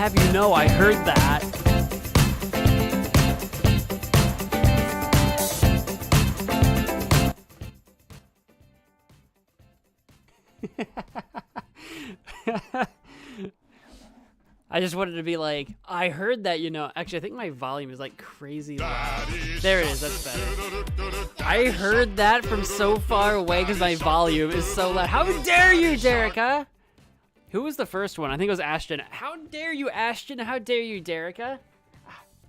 have you know I heard that. I just wanted to be like, I heard that, you know. Actually, I think my volume is like crazy loud. There it is, that's better. I heard that from so far away because my volume is so loud. How dare you, Derica? Who was the first one? I think it was Ashton. How dare you, Ashton? How dare you, Derica?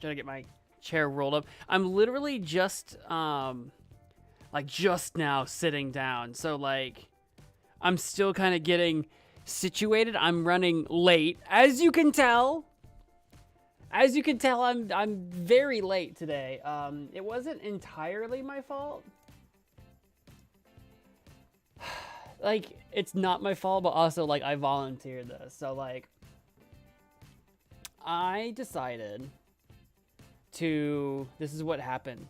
Trying to get my chair rolled up. I'm literally just, like just now sitting down. So like, I'm still kind of getting situated. I'm running late, as you can tell. As you can tell, I'm very late today. It wasn't entirely my fault. Like, it's not my fault, but also like I volunteered this. So like, I decided to. This is what happened.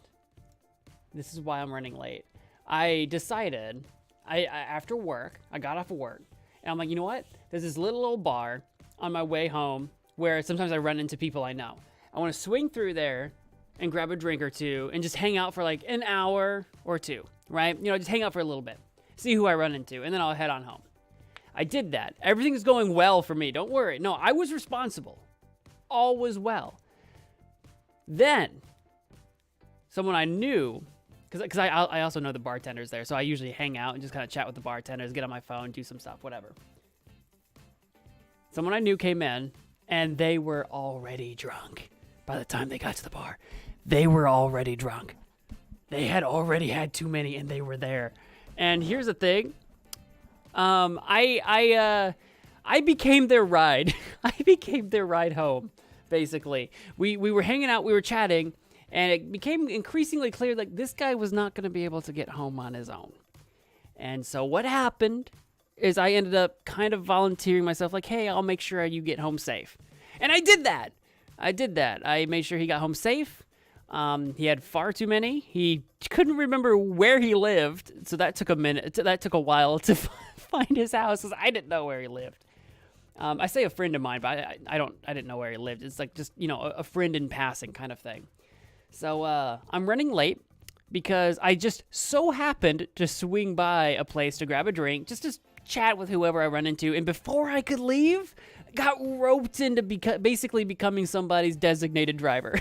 This is why I'm running late. I decided. I after work, I got off of work. And I'm like, you know what? There's this little old bar on my way home where sometimes I run into people I know. I want to swing through there and grab a drink or two and just hang out for like an hour or two, right? You know, just hang out for a little bit, see who I run into, and then I'll head on home. I did that. Everything's going well for me. Don't worry. No, I was responsible. All was well. Then, someone I knew, because I also know the bartenders there, so I usually hang out and just kind of chat with the bartenders, get on my phone, do some stuff, whatever. Someone I knew came in, and they were already drunk. By the time they got to the bar, they were already drunk. They had already had too many, and they were there. And here's the thing. I became their ride. I became their ride home, basically. We were hanging out, we were chatting, and it became increasingly clear like this guy was not going to be able to get home on his own. And so what happened is I ended up kind of volunteering myself like, hey, I'll make sure you get home safe. And I did that. I made sure he got home safe. He had far too many. He couldn't remember where he lived. So that took a minute. That took a while to find his house because I didn't know where he lived. I say a friend of mine, but I didn't know where he lived. It's like just, you know, a friend in passing kind of thing. So I'm running late because I just so happened to swing by a place to grab a drink, just to chat with whoever I run into. And before I could leave, got roped into basically becoming somebody's designated driver.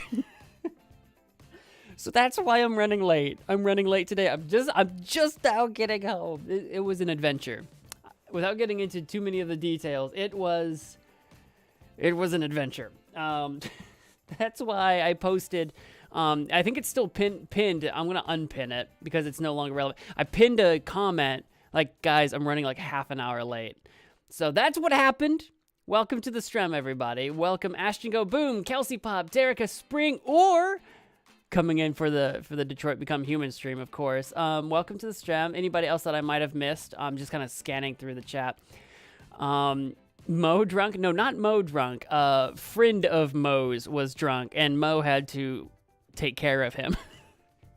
So that's why I'm running late. I'm running late today. I'm just now getting home. It was an adventure. Without getting into too many of the details, it was an adventure. That's why I posted. I think it's still pinned. I'm gonna unpin it because it's no longer relevant. I pinned a comment like, guys, I'm running like half an hour late. So that's what happened. Welcome to the stream, everybody. Welcome, Ashton Go Boom, Kelsey Pop, Derica Spring, or coming in for the Detroit Become Human stream, of course. Welcome to the stream. Anybody else that I might have missed? I'm just kind of scanning through the chat. Mo drunk? No, not Mo drunk. Friend of Mo's was drunk, and Mo had to take care of him.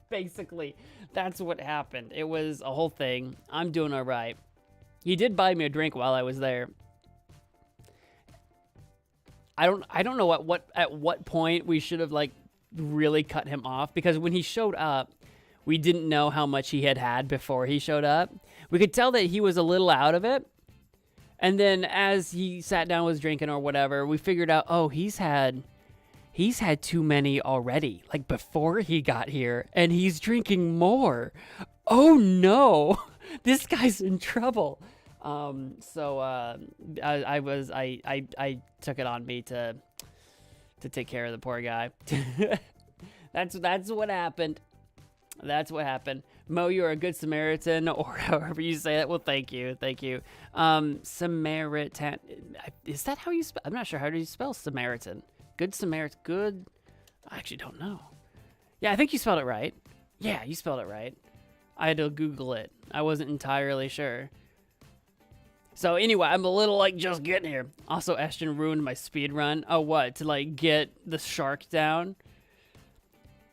Basically, that's what happened. It was a whole thing. I'm doing all right. He did buy me a drink while I was there. I don't know at what point we should have like really cut him off, because when he showed up, we didn't know how much he had before he showed up. We could tell that he was a little out of it. And then as he sat down, was drinking or whatever, we figured out, oh, he's had too many already, like before he got here, and he's drinking more. Oh no, this guy's in trouble. So I took it on me to take care of the poor guy. That's what happened. That's what happened. Mo, you're a good Samaritan, or however you say that. Well, thank you. Samaritan. Is that how you spell? I'm not sure. How do you spell Samaritan? Good Samaritan. Good. I actually don't know. Yeah, I think you spelled it right. Yeah, you spelled it right. I had to Google it. I wasn't entirely sure. So anyway, I'm a little like just getting here. Also, Ashton ruined my speed run. Oh, what? To like get the shark down?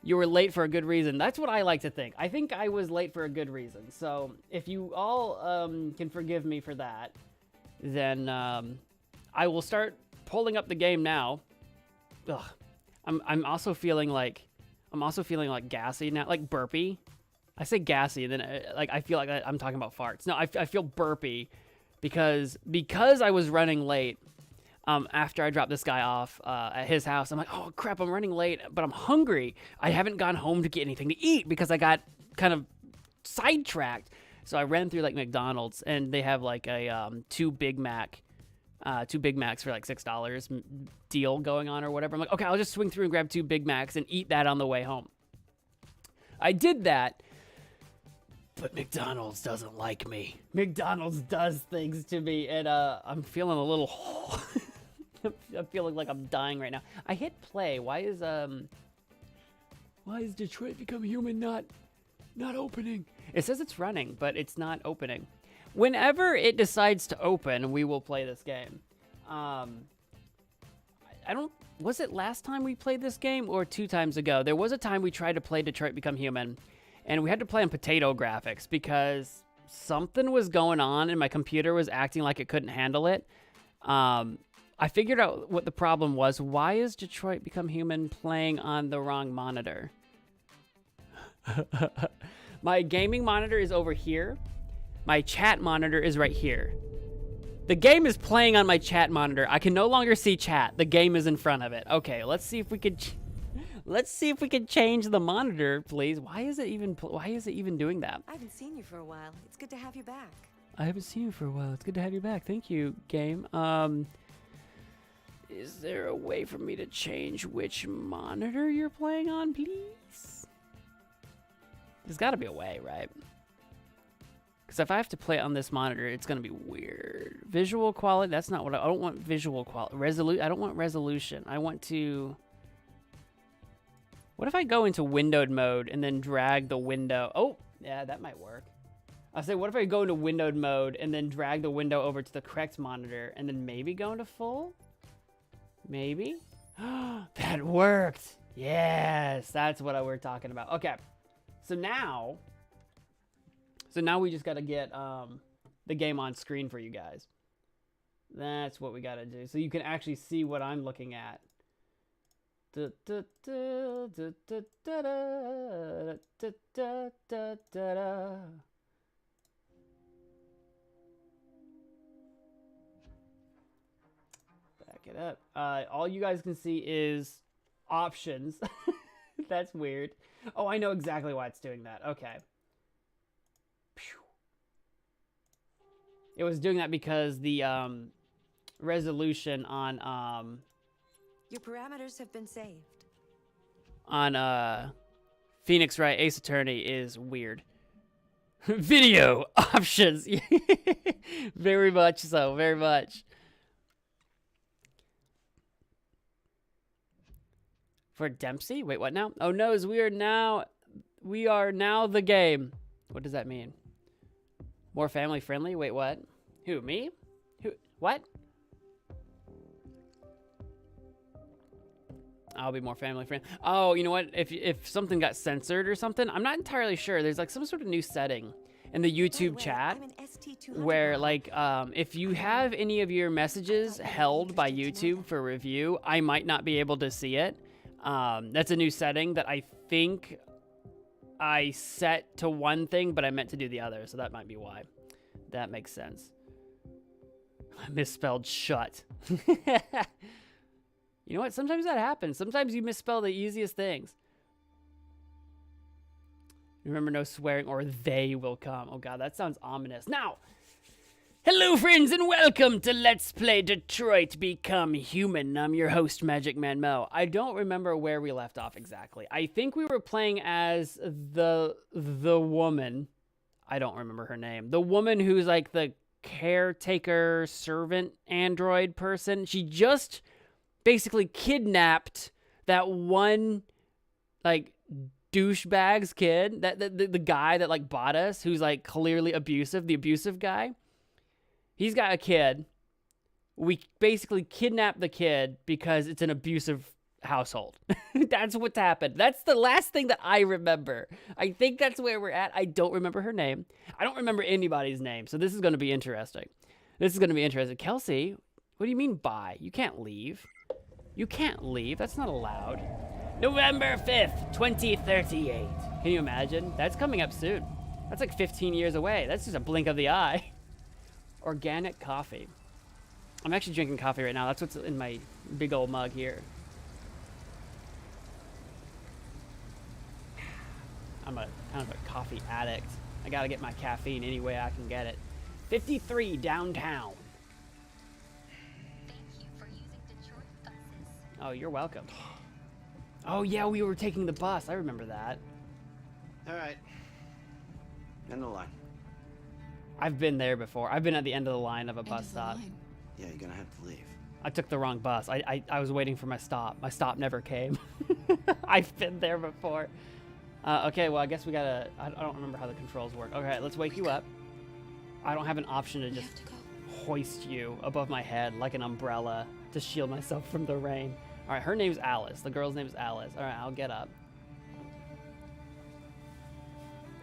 You were late for a good reason. That's what I like to think. I think I was late for a good reason. So if you all can forgive me for that, then I will start pulling up the game now. Ugh. I'm also feeling like gassy now, like burpy. I say gassy, and then I feel like I'm talking about farts. No, I feel burpy because I was running late. After I dropped this guy off at his house, I'm like, oh crap, I'm running late, but I'm hungry. I haven't gone home to get anything to eat because I got kind of sidetracked. So I ran through like McDonald's, and they have like a two Big Macs for like $6 deal going on or whatever. I'm like, okay, I'll just swing through and grab 2 Big Macs and eat that on the way home. I did that, but McDonald's doesn't like me. McDonald's does things to me, and I'm feeling a little. I'm feeling like I'm dying right now. I hit play. Why is Detroit Become Human not opening? It says it's running, but it's not opening. Whenever it decides to open, we will play this game. Was it last time we played this game or 2 times ago? There was a time we tried to play Detroit Become Human, and we had to play on potato graphics because something was going on and my computer was acting like it couldn't handle it. I figured out what the problem was. Why is Detroit Become Human playing on the wrong monitor? My gaming monitor is over here. My chat monitor is right here. The game is playing on my chat monitor. I can no longer see chat. The game is in front of it. Okay, let's see if we could change the monitor, please. Why is it even doing that? I haven't seen you for a while. It's good to have you back. I haven't seen you for a while. It's good to have you back. Thank you, game. Is there a way for me to change which monitor you're playing on, please? There's got to be a way, right? Because if I have to play it on this monitor, it's going to be weird. Visual quality, that's not what I don't want. Visual quality. I don't want resolution. I want to... What if I go into windowed mode and then drag the window? Oh, yeah, that might work. I say, what if I go into windowed mode and then drag the window over to the correct monitor and then maybe go into full? Maybe? That worked. Yes, that's what we're talking about. Okay, so now we just got to get the game on screen for you guys. That's what we got to do. So you can actually see what I'm looking at. Back it up. All you guys can see is options. That's weird. Oh, I know exactly why it's doing that. Okay. It was doing that because the resolution on your parameters have been saved. On Phoenix Wright Ace Attorney is weird. Video options. Very much so, very much. For Dempsey? Wait, what now? Oh no, we are now the game. What does that mean? More family friendly? Wait, what? Who, me? Who, what? I'll be more family friendly. Oh, you know what? If something got censored or something, I'm not entirely sure. There's like some sort of new setting in the YouTube chat where like if you have any of your messages held by YouTube for review, I might not be able to see it. That's a new setting that I think I set to one thing, but I meant to do the other, so that might be why. That makes sense. I misspelled shut. You know what? Sometimes that happens. Sometimes you misspell the easiest things. Remember, no swearing or they will come. Oh god, that sounds ominous. Now, hello friends and welcome to Let's Play Detroit Become Human. I'm your host, MagicManMo. I don't remember where we left off exactly. I think we were playing as the woman. I don't remember her name. The woman who's like the caretaker servant android person. She just basically kidnapped that one like douchebag's kid, that the guy that like bought us, who's like clearly abusive, the abusive guy. He's got a kid. We basically kidnapped the kid because it's an abusive household. That's what's happened. That's the last thing that I remember. I think that's where we're at. I don't remember her name. I don't remember anybody's name. So this is going to be interesting. This is going to be interesting. Kelsey, What do you mean bye? You can't leave. You can't leave. That's not allowed. November 5th, 2038. Can you imagine? That's coming up soon. That's like 15 years away. That's just a blink of the eye. Organic coffee. I'm actually drinking coffee right now. That's what's in my big old mug here. I'm a kind of a coffee addict. I gotta get my caffeine any way I can get it. 53 downtown. Thank you for using Detroit buses. Oh, you're welcome. Oh yeah, we were taking the bus. I remember that. All right. End of the line. I've been there before. I've been at the end of the line of a End bus of the stop. line. Yeah, you're gonna have to leave. I took the wrong bus. I was waiting for my stop. My stop never came. I've been there before. Okay, well, I guess we gotta... I don't remember how the controls work. Okay, let's wake you up. I don't have an option to We just have to go. hoist you above my head like an umbrella to shield myself from the rain. All right, her name's Alice. The girl's name is Alice. All right, I'll get up.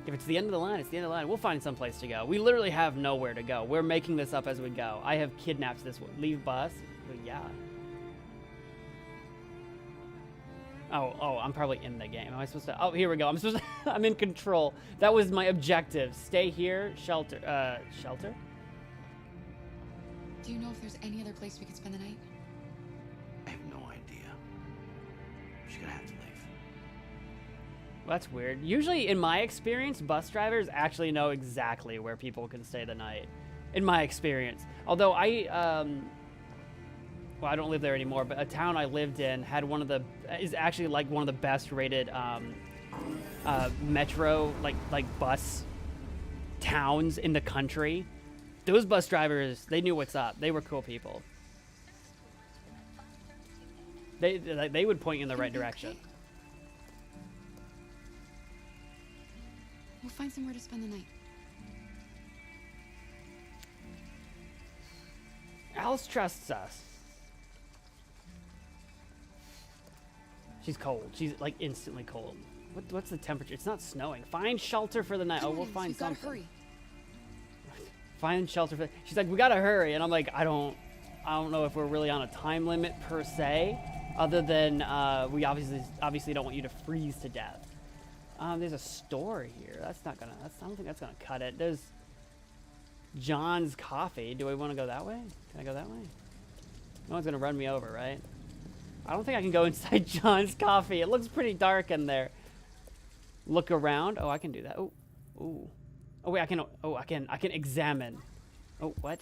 If it's the end of the line, it's the end of the line. We'll find some place to go. We literally have nowhere to go. We're making this up as we go. I have kidnapped this one. Leave bus? Well, yeah. Oh, I'm probably in the game. Am I supposed to? Oh, here we go. I'm supposed to, I'm in control. That was my objective. Stay here, shelter. Shelter? Do you know if there's any other place we could spend the night? I have no idea. She's gonna have to leave. Well, that's weird. Usually, in my experience, bus drivers actually know exactly where people can stay the night. In my experience. Although well, I don't live there anymore, but a town I lived in had is actually like one of the best rated metro, like bus towns in the country. Those bus drivers, they knew what's up. They were cool people. They would point you in the right direction. Okay. We'll find somewhere to spend the night. Alice trusts us. She's cold. She's like instantly cold. What's the temperature? It's not snowing. Find shelter for the night. Come Oh, we'll on, find we've gotta something. hurry. Find shelter for. She's like, we gotta hurry, and I'm like, I don't know if we're really on a time limit per se, other than we obviously don't want you to freeze to death. There's a store here. I don't think that's gonna cut it. There's John's Coffee. Do we want to go that way? Can I go that way? No one's gonna run me over, right? I don't think I can go inside John's Coffee. It looks pretty dark in there. Look around. Oh, I can do that. Oh, ooh. Oh wait, I can examine. Oh, what?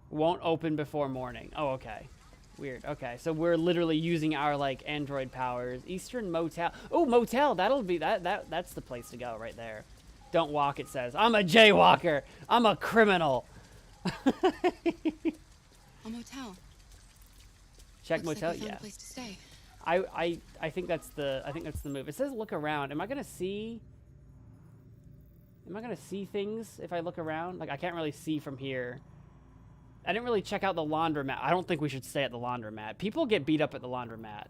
Won't open before morning. Oh, okay. Weird. Okay, so we're literally using our like Android powers. Eastern Motel. Oh, motel. That'll be that's the place to go right there. Don't walk, it says. I'm a jaywalker. I'm a criminal. A motel. Check Looks motel. like we found Yeah. a place to stay. I think that's the move. It says look around. Am I gonna see things if I look around? Like I can't really see from here. I didn't really check out the laundromat. I don't think we should stay at the laundromat. People get beat up at the laundromat.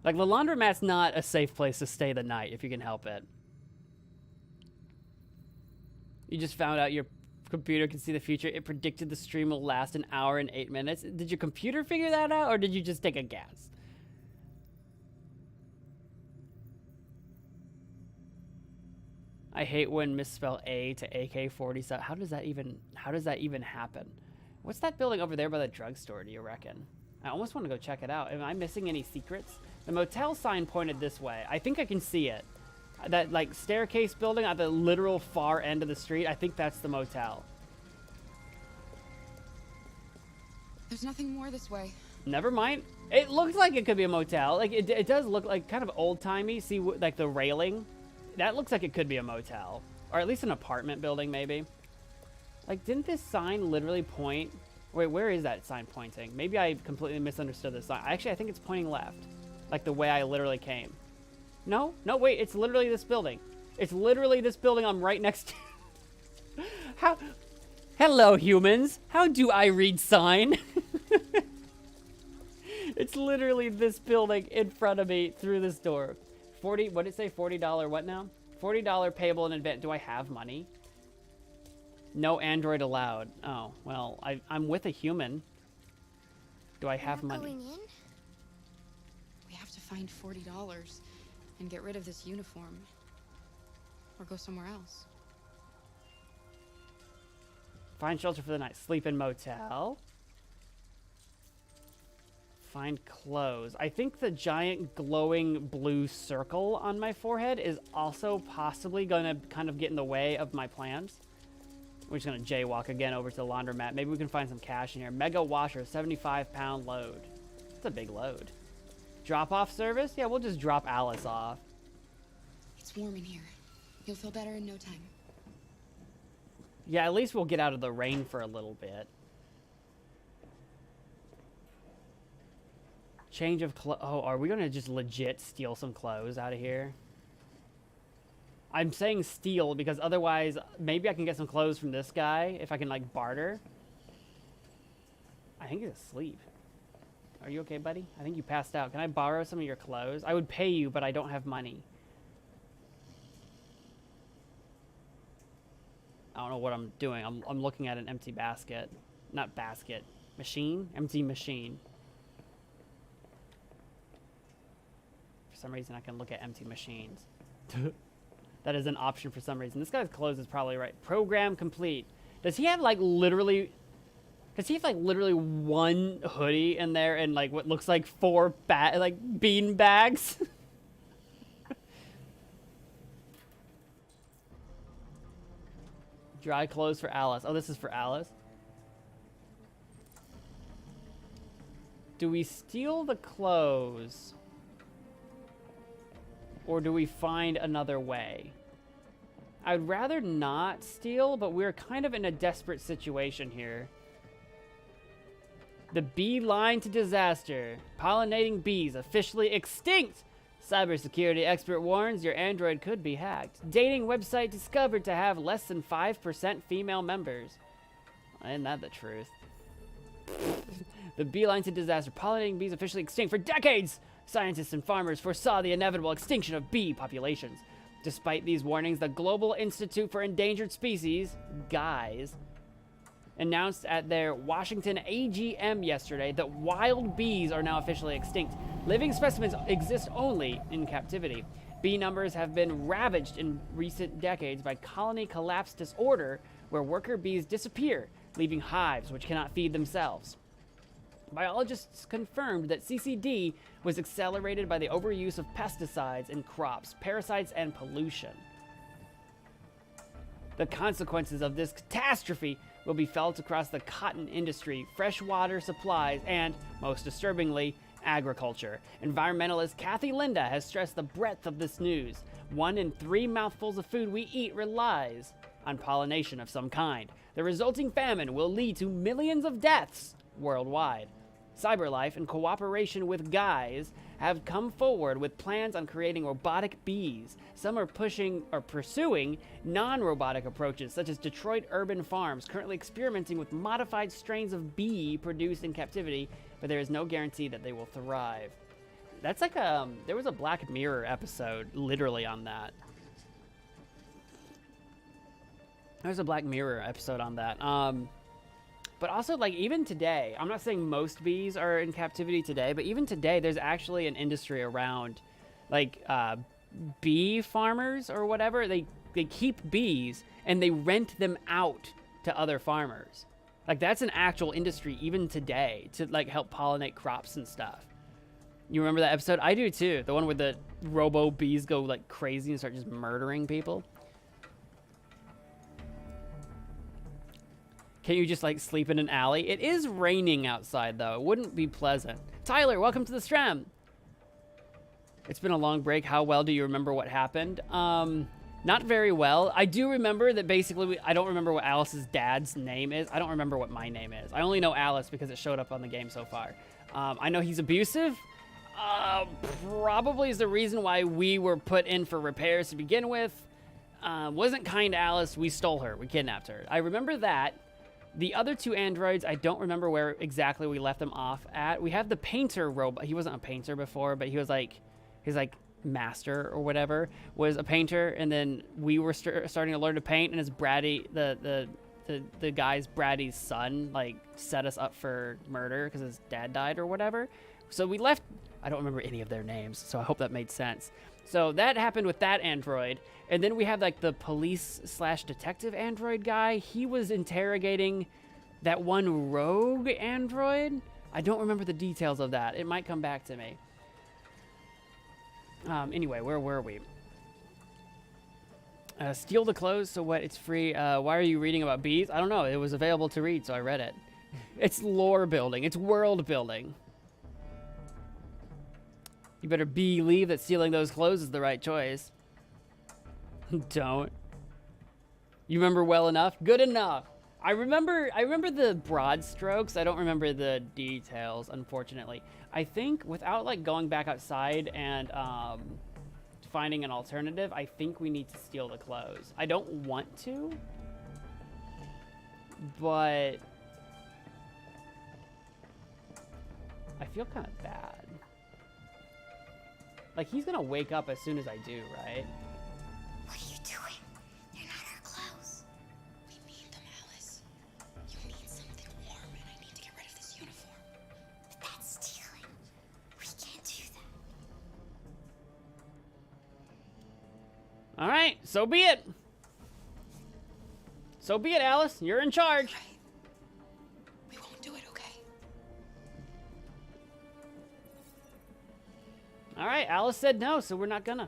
Like the laundromat's not a safe place to stay the night if you can help it. You just found out your computer can see the future. It predicted the stream will last an hour and 8 minutes. Did your computer figure that out, or did you just take a guess? I hate when misspell A to AK-47. How does that even happen? What's that building over there by the drugstore, do you reckon? I almost want to go check it out. Am I missing any secrets? The motel sign pointed this way. I think I can see it. That like staircase building at the literal far end of the street. I think that's the motel. There's nothing more this way. Never mind. It looks like it could be a motel. Like it does look like kind of old-timey. See like the railing? That looks like it could be a motel, or at least an apartment building maybe. Like didn't this sign literally point? Wait, where is that sign pointing? Maybe I completely misunderstood the sign. Actually, I think it's pointing left, like the way I literally came. No, wait, it's literally this building. It's literally this building I'm right next to. How? Hello, humans. How do I read sign? It's literally this building in front of me through this door. What did it say? $40 what now? $40 payable in advance. Do I have money? No android allowed. Oh, well, I'm with a human. Do I have Not money? going in? We have to find $40 and get rid of this uniform. Or go somewhere else. Find shelter for the night. Sleep in motel. Find clothes. I think the giant glowing blue circle on my forehead is also possibly going to kind of get in the way of my plans. We're just going to jaywalk again over to the laundromat. Maybe we can find some cash in here. Mega washer, 75-pound load. That's a big load. Drop-off service? Yeah, we'll just drop Alice off. It's warm in here. You'll feel better in no time. Yeah, at least we'll get out of the rain for a little bit. Change of clothes. Oh, are we going to just legit steal some clothes out of here? I'm saying steal because otherwise maybe I can get some clothes from this guy if I can, like, barter. I think he's asleep. Are you okay, buddy? I think you passed out. Can I borrow some of your clothes? I would pay you, but I don't have money. I don't know what I'm doing. I'm looking at an empty basket. Not basket. Machine? Empty machine. For some reason, I can look at empty machines. That is an option for some reason. This guy's clothes is probably right. Program complete. Does he have, like, literally... Does he have, like, literally one hoodie in there and, like, what looks like 4 bean bags? Dry clothes for Alice. Oh, this is for Alice. Do we steal the clothes? Or do we find another way? I'd rather not steal, but we're kind of in a desperate situation here. The bee line to disaster. Pollinating bees officially extinct. Cybersecurity expert warns your Android could be hacked. Dating website discovered to have less than 5% female members. Isn't that the truth? The beeline to disaster. Pollinating bees officially extinct. For decades, scientists and farmers foresaw the inevitable extinction of bee populations. Despite these warnings, the Global Institute for Endangered Species, GUYS, announced at their Washington AGM yesterday that wild bees are now officially extinct. Living specimens exist only in captivity. Bee numbers have been ravaged in recent decades by colony collapse disorder, where worker bees disappear, leaving hives which cannot feed themselves. Biologists confirmed that CCD was accelerated by the overuse of pesticides in crops, parasites, and pollution. The consequences of this catastrophe will be felt across the cotton industry, freshwater supplies, and, most disturbingly, agriculture. Environmentalist Kathy Linda has stressed the breadth of this news. 1 in 3 mouthfuls of food we eat relies on pollination of some kind. The resulting famine will lead to millions of deaths worldwide. CyberLife, in cooperation with GUYS, have come forward with plans on creating robotic bees. Some are pursuing non-robotic approaches, such as Detroit Urban Farms, currently experimenting with modified strains of bee produced in captivity, but there is no guarantee that they will thrive. That's like there was a Black Mirror episode literally on that. There's a Black Mirror episode on that. But also, like, even today, I'm not saying most bees are in captivity today, but even today, there's actually an industry around, like, bee farmers or whatever. They keep bees, and they rent them out to other farmers. Like, that's an actual industry even today to, like, help pollinate crops and stuff. You remember that episode? I do, too. The one where the robo bees go, like, crazy and start just murdering people. Can't you just, like, sleep in an alley? It is raining outside, though. It wouldn't be pleasant. Tyler, welcome to the stream. It's been a long break. How well do you remember what happened? Not very well. I do remember that basically, I don't remember what Alice's dad's name is. I don't remember what my name is. I only know Alice because it showed up on the game so far. I know he's abusive. Probably is the reason why we were put in for repairs to begin with. Wasn't kind to Alice. We stole her. We kidnapped her. I remember that. The other 2 androids, I don't remember where exactly we left them off at. We have the painter robot. He wasn't a painter before, but he was like, his like master or whatever was a painter. And then we were starting to learn to paint, and his bratty, the the guy's Brady's son like set us up for murder because his dad died or whatever. So we left. I don't remember any of their names, so I hope that made sense. So that happened with that android, and then we have like the police/detective android guy. He was interrogating that one rogue android. I don't remember the details of that. It might come back to me. Anyway, where were we? Steal the clothes, so what? It's free. Why are you reading about bees? I don't know. It was available to read, so I read it. It's lore building. It's world building. You better believe that stealing those clothes is the right choice. Don't. You remember well enough? Good enough. I remember the broad strokes. I don't remember the details, unfortunately. I think without like going back outside and finding an alternative, I think we need to steal the clothes. I don't want to, but I feel kind of bad. Like, he's gonna wake up as soon as I do, right? What are you doing? They're not our clothes. We need them, Alice. You need something warm, and I need to get rid of this uniform. But that's stealing. We can't do that. All right, so be it. So be it, Alice. You're in charge. Right. We won't do it, okay? All right, Alice said no, so we're not gonna.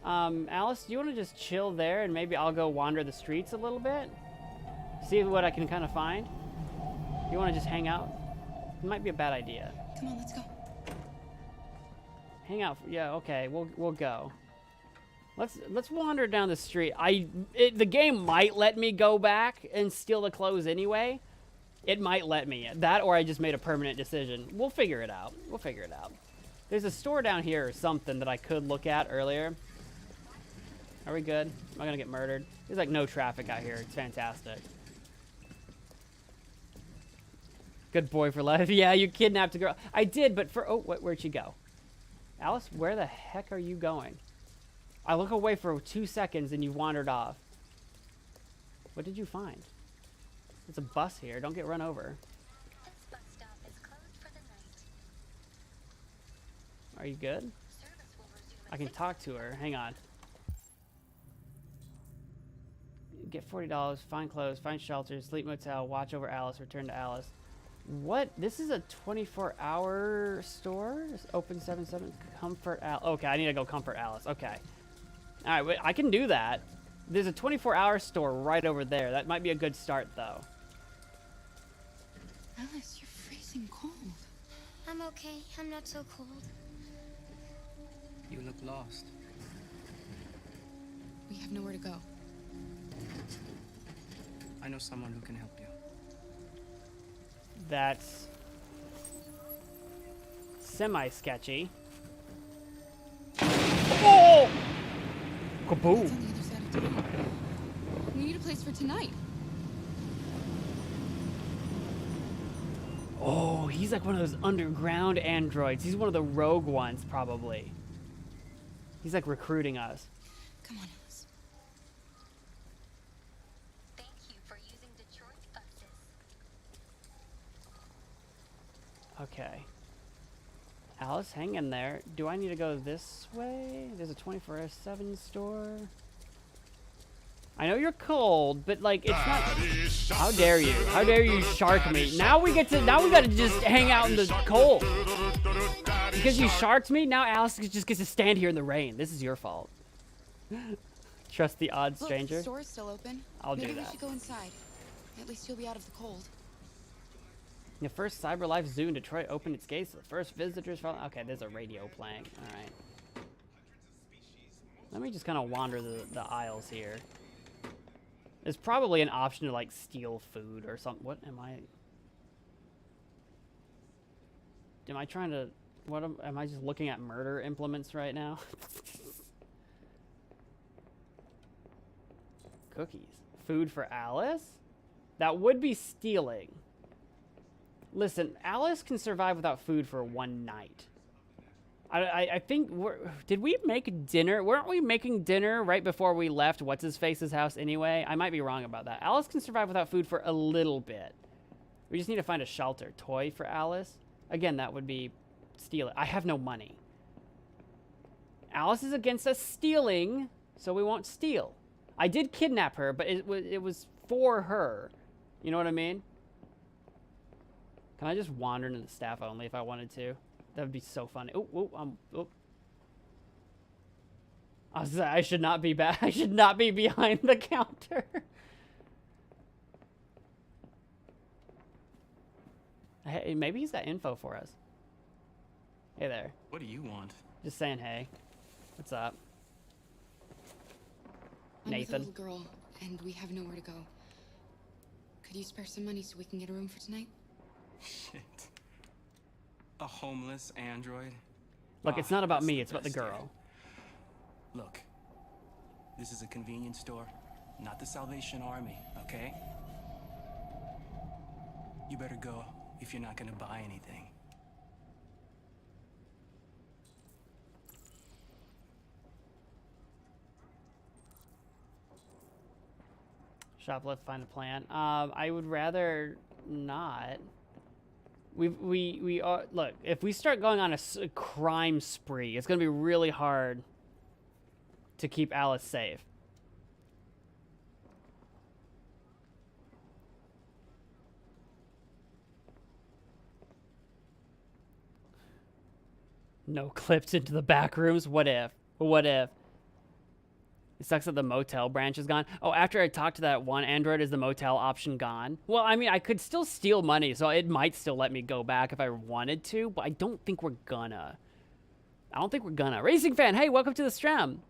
Alice, do you want to just chill there and maybe I'll go wander the streets a little bit? See what I can kind of find? You want to just hang out? It might be a bad idea. Come on, let's go. Hang out. Yeah, okay, we'll go. Let's wander down the street. The game might let me go back and steal the clothes anyway. It might let me. That or I just made a permanent decision. We'll figure it out. We'll figure it out. There's a store down here or something that I could look at earlier. Are we good? Am I gonna get murdered? There's like no traffic out here. It's fantastic. Good boy for life. Yeah, you kidnapped a girl. I did, but for... Oh, where'd she go? Alice, where the heck are you going? I look away for 2 seconds and you wandered off. What did you find? It's a bus here. Don't get run over. This bus stop is closed for the night. Are you good? Service will resume at I can 6 talk to her. Hang on. Get $40, find clothes, find shelter, sleep motel, watch over Alice, return to Alice. What? This is a 24-hour store? It's open 7/7. Comfort Alice. Okay, I need to go comfort Alice. Okay. All right, wait, I can do that. There's a 24-hour store right over there. That might be a good start, though. Alice, you're freezing cold. I'm okay. I'm not so cold. You look lost. We have nowhere to go. I know someone who can help you. That's semi-sketchy. Oh! It's Kaboom! on the other side of town. We need a place for tonight. Oh, he's like one of those underground androids. He's one of the rogue ones, probably. He's like recruiting us. Come on, Alice. Thank you for using Detroit buses. Okay. Alice, hang in there. Do I need to go this way? There's a 24/7 store. I know you're cold, but like it's not. How dare you? How dare you shark me? Now we gotta just hang out in the cold. Because you sharked me, now Alice just gets to stand here in the rain. This is your fault. Trust the odd Look, stranger. the store's still open. I'll do Maybe we that. should go inside. At least you'll be out of the cold. The first CyberLife Zoo in Detroit opened its gates. The first visitors found. Okay, there's a radio playing. All right. Let me just kind of wander the aisles here. There's probably an option to like steal food or something. What am I? Am I trying to? What am I just looking at murder implements right now? Cookies. Food for Alice? That would be stealing. Listen, Alice can survive without food for one night. I think did we make dinner? Weren't we making dinner right before we left what's his face's house anyway? I might be wrong about that. Alice can survive without food for a little bit. We just need to find a shelter. Toy for Alice. Again, that would be steal it. I have no money. Alice is against us stealing, so we won't steal. I did kidnap her, but it was for her. You know what I mean? Can I just wander into the staff only if I wanted to? That would be so funny. I should not be back. I should not be behind the counter. Hey, maybe he's got info for us. Hey there. What do you want? Just saying hey. What's up? I'm with a Nathan. little girl, and we have nowhere to go. Could you spare some money so we can get a room for tonight? Shit. A homeless android? Look, it's not about That's me, the it's about the best, dude. girl. Look, this is a convenience store, not the Salvation Army, okay? You better go if you're not gonna buy anything. Shoplift, find a plan. I would rather not. We are, look, if we start going on a crime spree, it's gonna be really hard to keep Alice safe. No clips into the back rooms. What if? What if? It sucks that the motel branch is gone. Oh, after I talked to that one android, is the motel option gone? Well, I mean, I could still steal money, so it might still let me go back if I wanted to, but I don't think we're gonna. I don't think we're gonna. Racing fan, hey, welcome to the stream.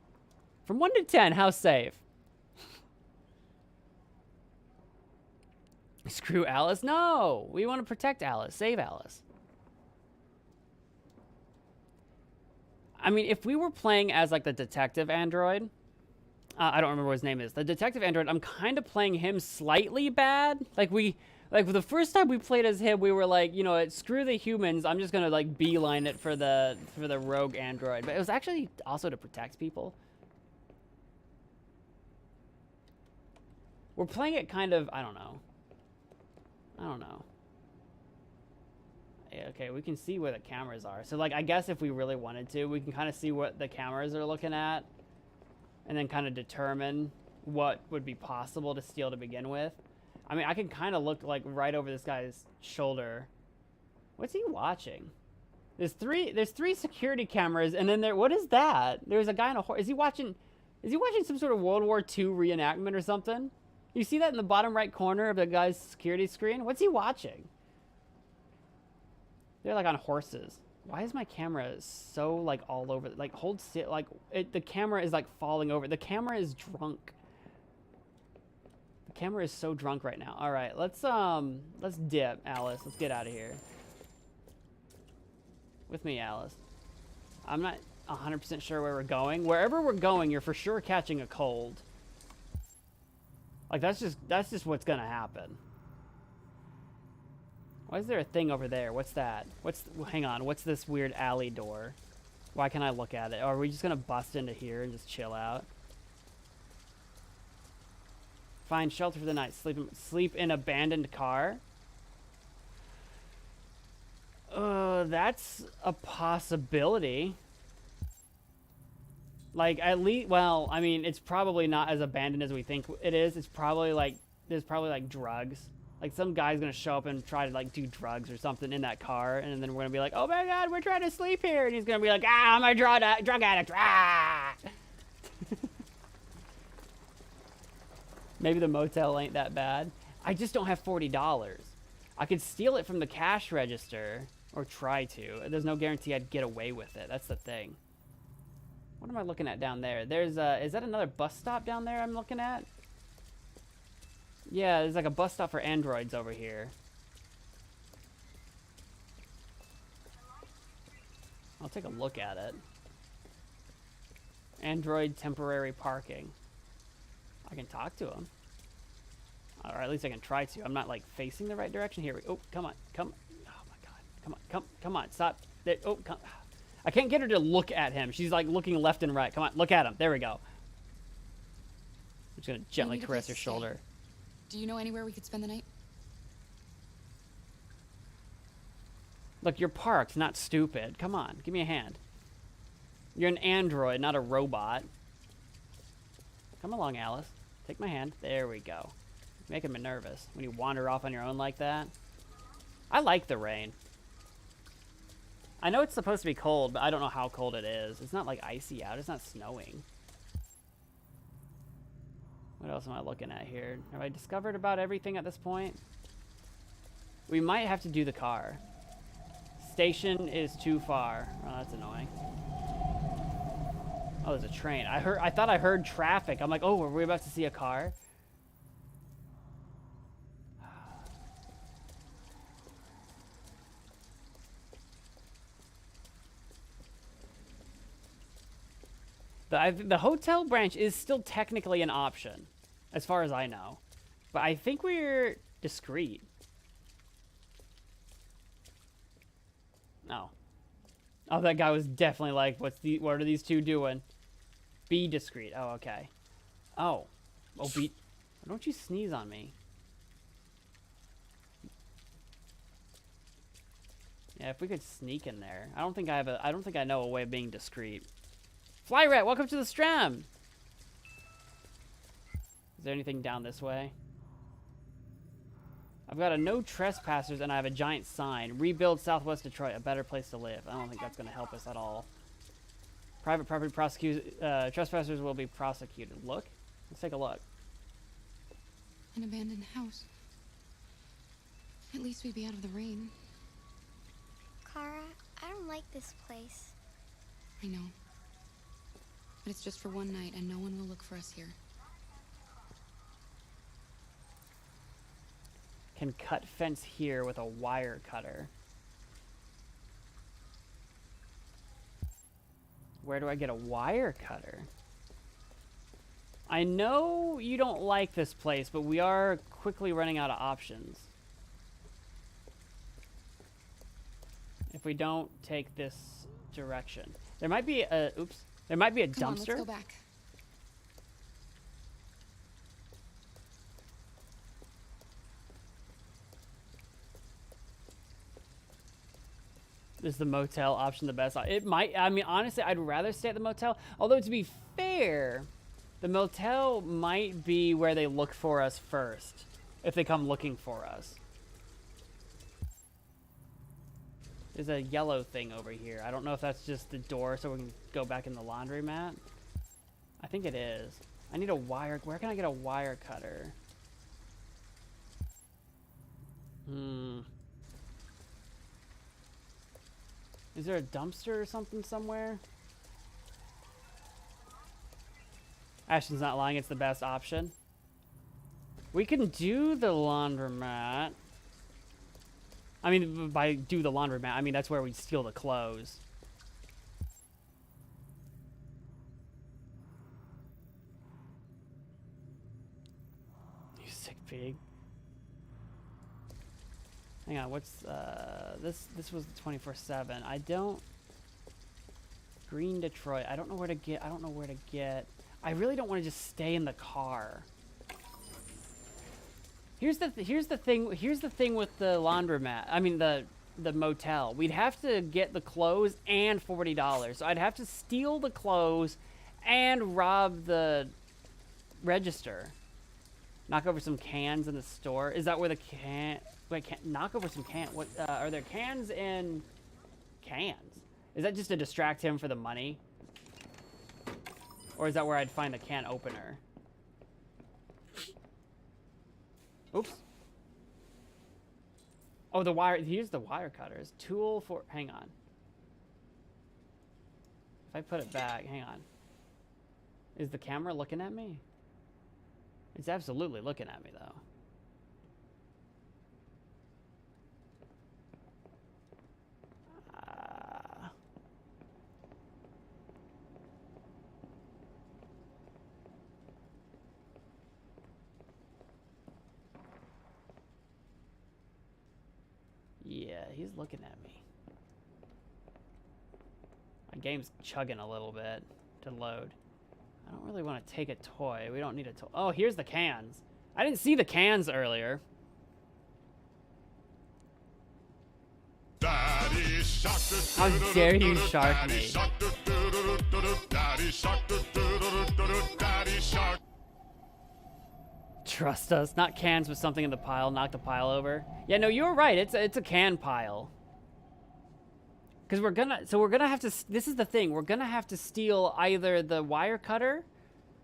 From 1 to 10, how safe? Screw Alice? No! We want to protect Alice. Save Alice. I mean, if we were playing as, like, the detective android... I don't remember what his name is. The detective android, I'm kind of playing him slightly bad. Like the first time we played as him, we were like, you know, screw the humans. I'm just gonna like beeline it for the rogue android. But it was actually also to protect people. We're playing it kind of, I don't know. Yeah, okay, we can see where the cameras are. So like, I guess if we really wanted to, we can kind of see what the cameras are looking at. And then kind of determine what would be possible to steal to begin with. I mean, I can kind of look like right over this guy's shoulder. What's he watching? There's three security cameras, and then what is that? There's a guy on a horse. Is he watching some sort of World War II reenactment or something? You see that in the bottom right corner of the guy's security screen? What's he watching? They're like on horses. Why is my camera so like all over? Like hold still. Like the camera is like falling over. The camera is drunk. The camera is so drunk right now. All right, let's dip, Alice. Let's get out of here. With me, Alice. I'm not 100% sure where we're going. Wherever we're going, you're for sure catching a cold. Like that's just what's gonna happen. Why is there a thing over there? What's that? Hang on, what's this weird alley door? Why can't I look at it? Or are we just gonna bust into here and just chill out? Find shelter for the night. Sleep in abandoned car? That's a possibility. Like, at least, well, I mean, it's probably not as abandoned as we think it is. It's probably like, there's probably like drugs. Like some guy's gonna show up and try to like do drugs or something in that car, and then we're gonna be like, oh my god, we're trying to sleep here, and he's gonna be like, ah, I'm a drug addict, ah. Maybe the motel ain't that bad. I just don't have $40. I could steal it from the cash register, or try to. There's no guarantee I'd get away with it. That's the thing. What am I looking at down there? There's is that another bus stop down there I'm looking at? Yeah, there's like a bus stop for androids over here. I'll take a look at it. Android temporary parking. I can talk to him. Or at least I can try to. I'm not like facing the right direction. Here we go. Oh, come on. Oh my god. Come on. Come on. Stop. There. Oh, come. I can't get her to look at him. She's like looking left and right. Come on, look at him. There we go. I'm just gonna gently need a caress place her to stay. shoulder. Do you know anywhere we could spend the night? Look, you're parked, not stupid. Come on, give me a hand. You're an android, not a robot. Come along, Alice. Take my hand. There we go. Making me nervous when you wander off on your own like that. I like the rain. I know it's supposed to be cold, but I don't know how cold it is. It's not like icy out. It's not snowing. What else am I looking at here? Have I discovered about everything at this point? We might have to do the car. Station is too far. Oh, that's annoying. Oh, there's a train. I thought I heard traffic. I'm like, oh, were we about to see a car? The hotel branch is still technically an option, as far as I know. But I think we're discreet. No. Oh, that guy was definitely like, what are these two doing? Be discreet. Oh, okay. Oh. Oh, why don't you sneeze on me? Yeah, if we could sneak in there. I don't think I know a way of being discreet. Fly Rat, welcome to the stream. Is there anything down this way? I've got a no trespassers and I have a giant sign. Rebuild Southwest Detroit, a better place to live. I don't think that's going to help us at all. Private property trespassers will be prosecuted. Look. Let's take a look. An abandoned house. At least we'd be out of the rain. Kara, I don't like this place. I know. But it's just for one night, and no one will look for us here. Can cut fence here with a wire cutter. Where do I get a wire cutter? I know you don't like this place, but we are quickly running out of options. If we don't take this direction. There might be a, oops. There might be a Come on, dumpster. let's go back. Is the motel option the best? It might. I mean, honestly, I'd rather stay at the motel. Although, to be fair, the motel might be where they look for us first. If they come looking for us. There's a yellow thing over here. I don't know if that's just the door so we can go back in the laundromat. I think it is. I need a wire. Where can I get a wire cutter? Is there a dumpster or something somewhere? Ashton's not lying. It's the best option. We can do the laundromat. I mean, by do the laundromat, I mean that's where we steal the clothes. You sick pig. Hang on, what's this was the 24/7. I don't Green Detroit. I don't know where to get. I really don't want to just stay in the car. Here's the thing with the laundromat. I mean the motel. We'd have to get the clothes and $40. So I'd have to steal the clothes and rob the register. Knock over some cans in the store. Is that where the can? Wait, knock over some can. What are there cans in cans? Is that just to distract him for the money? Or is that where I'd find the can opener? Oops. Oh, the wire. Here's the wire cutters. Tool for. Hang on. If I put it back, hang on. Is the camera looking at me? It's absolutely looking at me, though. Yeah, he's looking at me. My game's chugging a little bit to load. I don't really want to take a toy. We don't need a toy. Oh, here's the cans. I didn't see the cans earlier. How dare you shark me? Trust us. Not cans with something in the pile. Knock the pile over. Yeah, no, you were right. It's a can pile. Because we're gonna have to, this is the thing. We're gonna have to steal either the wire cutter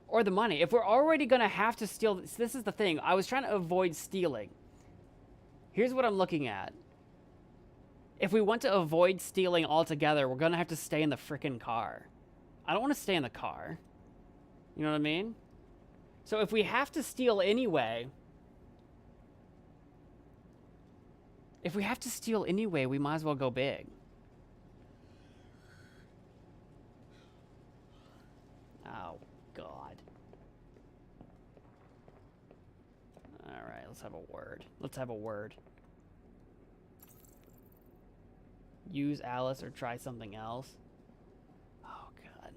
or the money. If we're already gonna have to steal, this is the thing. I was trying to avoid stealing. Here's what I'm looking at. If we want to avoid stealing altogether, we're gonna have to stay in the frickin' car. I don't want to stay in the car. You know what I mean? So if we have to steal anyway, we might as well go big. Oh, God. All right, let's have a word. Let's have a word. Use Alice or try something else. Oh, God.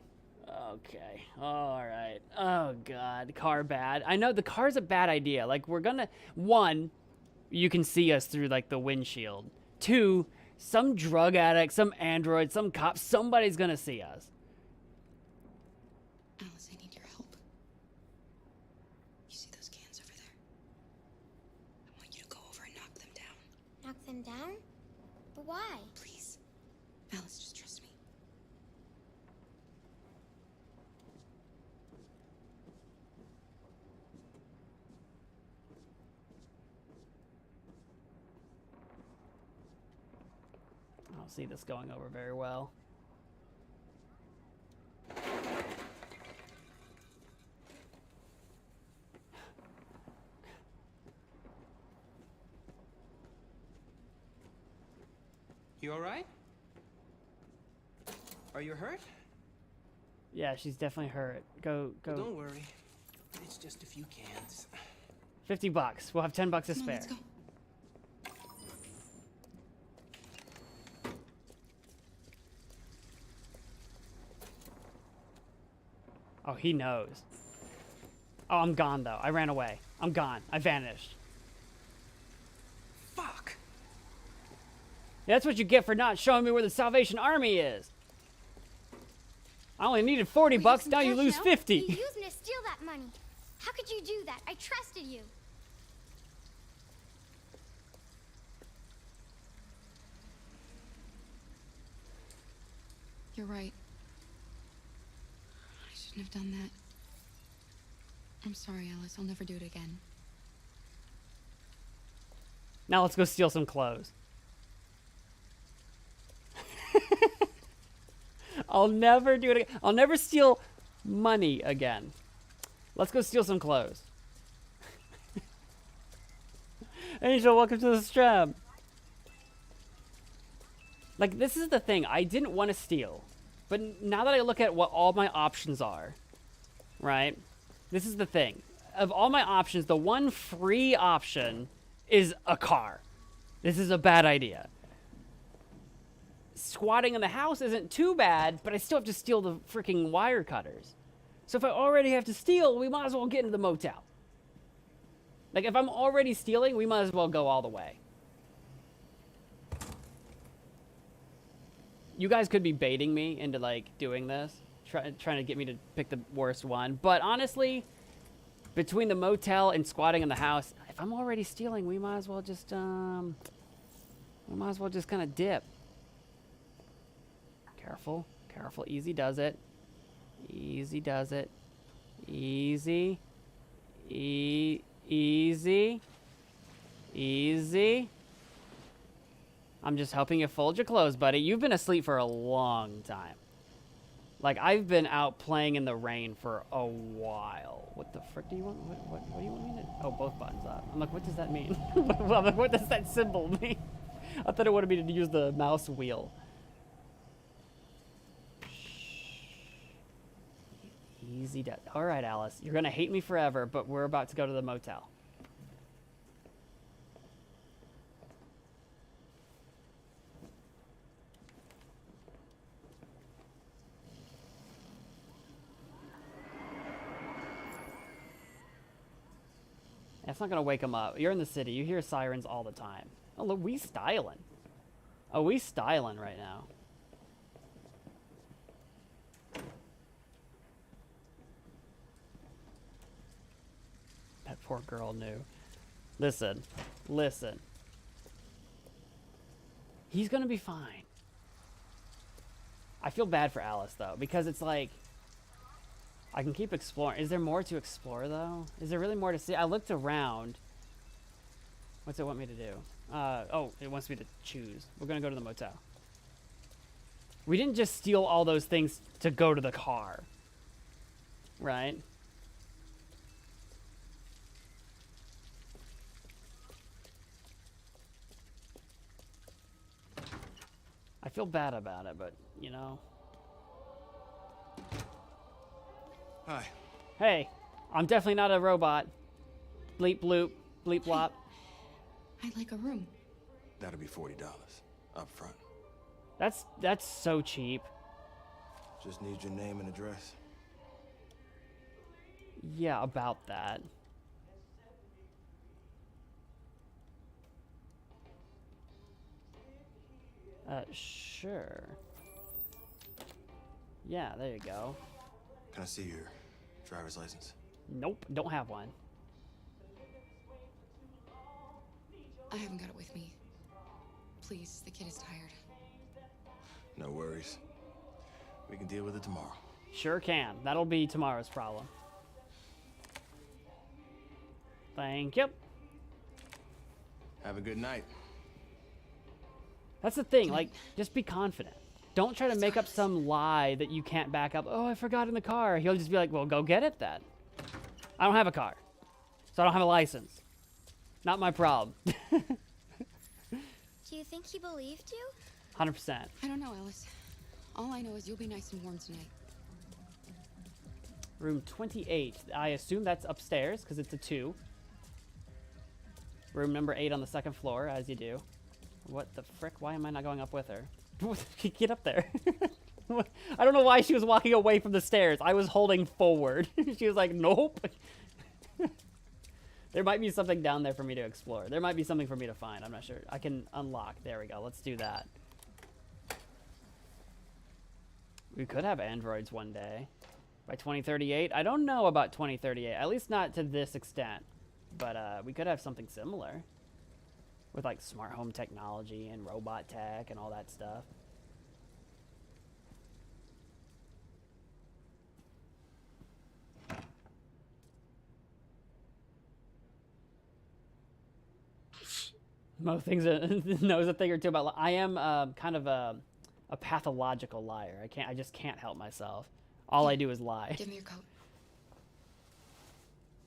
Okay. All right. Oh, God. Car bad. I know the car's a bad idea. Like, we're gonna... One, you can see us through, like, the windshield. Two, some drug addict, some android, some cop, somebody's gonna see us. Alice, I need your help. You see those cans over there? I want you to go over and knock them down. Knock them down? But why? Please. Alice, just trust me. I don't see this going over very well. You all right? Are you hurt? Yeah, she's definitely hurt. Go. Don't worry. It's just a few cans. $50. We'll have $10 to Come on, spare. let's go. Oh, he knows. Oh, I'm gone, though. I ran away. I'm gone. I vanished. Fuck! That's what you get for not showing me where the Salvation Army is. I only needed 40 bucks, now you lose 50. You used me to steal that money. How could you do that? I trusted you. You're right. I shouldn't have done that. I'm sorry, Alice. I'll never do it again. Now let's go steal some clothes. I'll never do it again. I'll never steal money again. Let's go steal some clothes. Angel, welcome to the stream. Like, this is the thing. I didn't want to steal. But now that I look at what all my options are, right? This is the thing. Of all my options, the one free option is a car. This is a bad idea. Squatting in the house isn't too bad, but I still have to steal the freaking wire cutters. So if I already have to steal, we might as well get into the motel. Like, if I'm already stealing, we might as well go all the way. You guys could be baiting me into, like, doing this. Trying to get me to pick the worst one. But honestly, between the motel and squatting in the house, if I'm already stealing, we might as well just, kind of dip. Careful, careful. Easy does it. Easy does it. Easy. Easy. Easy. I'm just helping you fold your clothes, buddy. You've been asleep for a long time. Like, I've been out playing in the rain for a while. What the frick do you want? What do you want me to... Oh, both buttons up. I'm like, what does that mean? I'm like, what does that symbol mean? I thought it wanted me to use the mouse wheel. Easy does. All right, Alice. You're going to hate me forever, but we're about to go to the motel. That's not gonna wake him up. You're in the city. You hear sirens all the time. Oh, look, we styling. Oh, we styling right now. That poor girl knew. Listen. Listen. He's gonna be fine. I feel bad for Alice, though, because it's like... I can keep exploring. Is there more to explore, though? Is there really more to see? I looked around. What's it want me to do? Oh, it wants me to choose. We're gonna go to the motel. We didn't just steal all those things to go to the car. Right? I feel bad about it, but, you know. Hi. Hey, I'm definitely not a robot. Bleep bloop, bleep blop. I'd like a room. That'll be $40 up front. That's so cheap. Just need your name and address. Yeah, about that. Sure. Yeah, there you go. Can I see your driver's license? Nope, don't have one. I haven't got it with me. Please, the kid is tired. No worries. We can deal with it tomorrow. Sure can. That'll be tomorrow's problem. Thank you. Have a good night. That's the thing, like, just be confident. Don't try to make up some lie that you can't back up. Oh, I forgot in the car. He'll just be like, well, go get it then. I don't have a car, so I don't have a license. Not my problem. Do you think he believed you? 100%. I don't know, Alice. All I know is you'll be nice and warm tonight. Room 28. I assume that's upstairs, because it's a 2. Room number 8 on the 2nd floor, as you do. What the frick? Why am I not going up with her? Get up there. I don't know why she was walking away from the stairs. I was holding forward. She was like, nope. There might be something down there for me to explore. There might be something for me to find. I'm not sure. I can unlock. There we go. Let's do that. We could have androids one day. By 2038? I don't know about 2038. At least not to this extent. But we could have something similar. With like smart home technology and robot tech and all that stuff. Mo knows a thing or two about. I am kind of a pathological liar. I just can't help myself. All I do is lie. Give me your coat.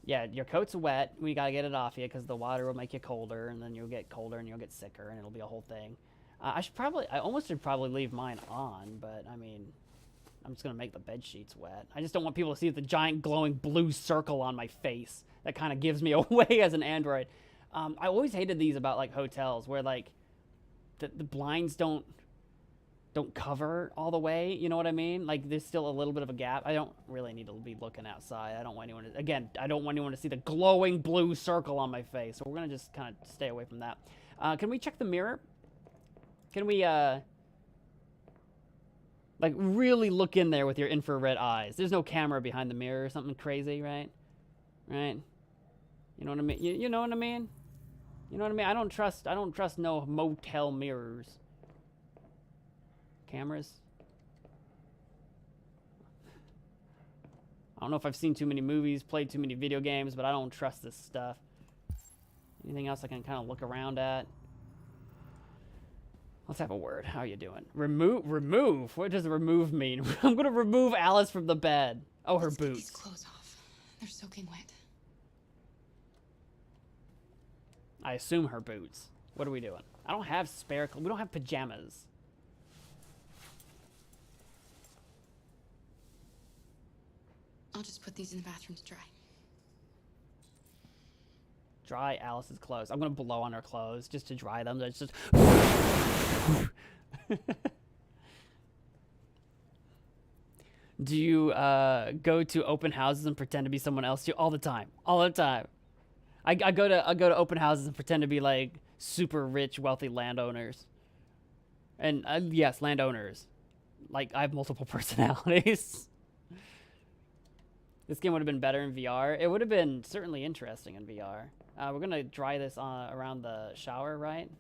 Yeah, your coat's wet. We gotta get it off you because the water will make you colder, and then you'll get colder and you'll get sicker, and it'll be a whole thing. I almost should probably leave mine on, but I mean, I'm just gonna make the bed sheets wet. I just don't want people to see the giant glowing blue circle on my face. That kind of gives me away as an android. I always hated these about like hotels where like the blinds don't cover all the way, you know what I mean? Like there's still a little bit of a gap. I don't really need to be looking outside. I don't want anyone to, again, I don't want anyone to see the glowing blue circle on my face. So we're gonna just kind of stay away from that. Can we check the mirror? Can we like really look in there with your infrared eyes? There's no camera behind the mirror or something crazy, right? Right? You know what I mean? You know what I mean? You know what I mean? I don't trust no motel mirrors. Cameras. I don't know if I've seen too many movies, played too many video games, but I don't trust this stuff. Anything else I can kind of look around at? Let's have a word. How are you doing? Remove? What does remove mean? I'm gonna remove Alice from the bed. Oh, her Let's get boots. these clothes off. They're soaking wet. I assume her boots. What are we doing? I don't have spare clothes. We don't have pajamas. I'll just put these in the bathroom to dry. Dry Alice's clothes. I'm gonna blow on her clothes just to dry them. It's just. Do you go to open houses and pretend to be someone else too? All the time. All the time. I go to open houses and pretend to be like super rich, wealthy landowners. And yes, landowners. Like I have multiple personalities. This game would have been better in VR. It would have been certainly interesting in VR. We're gonna dry this around the shower, right?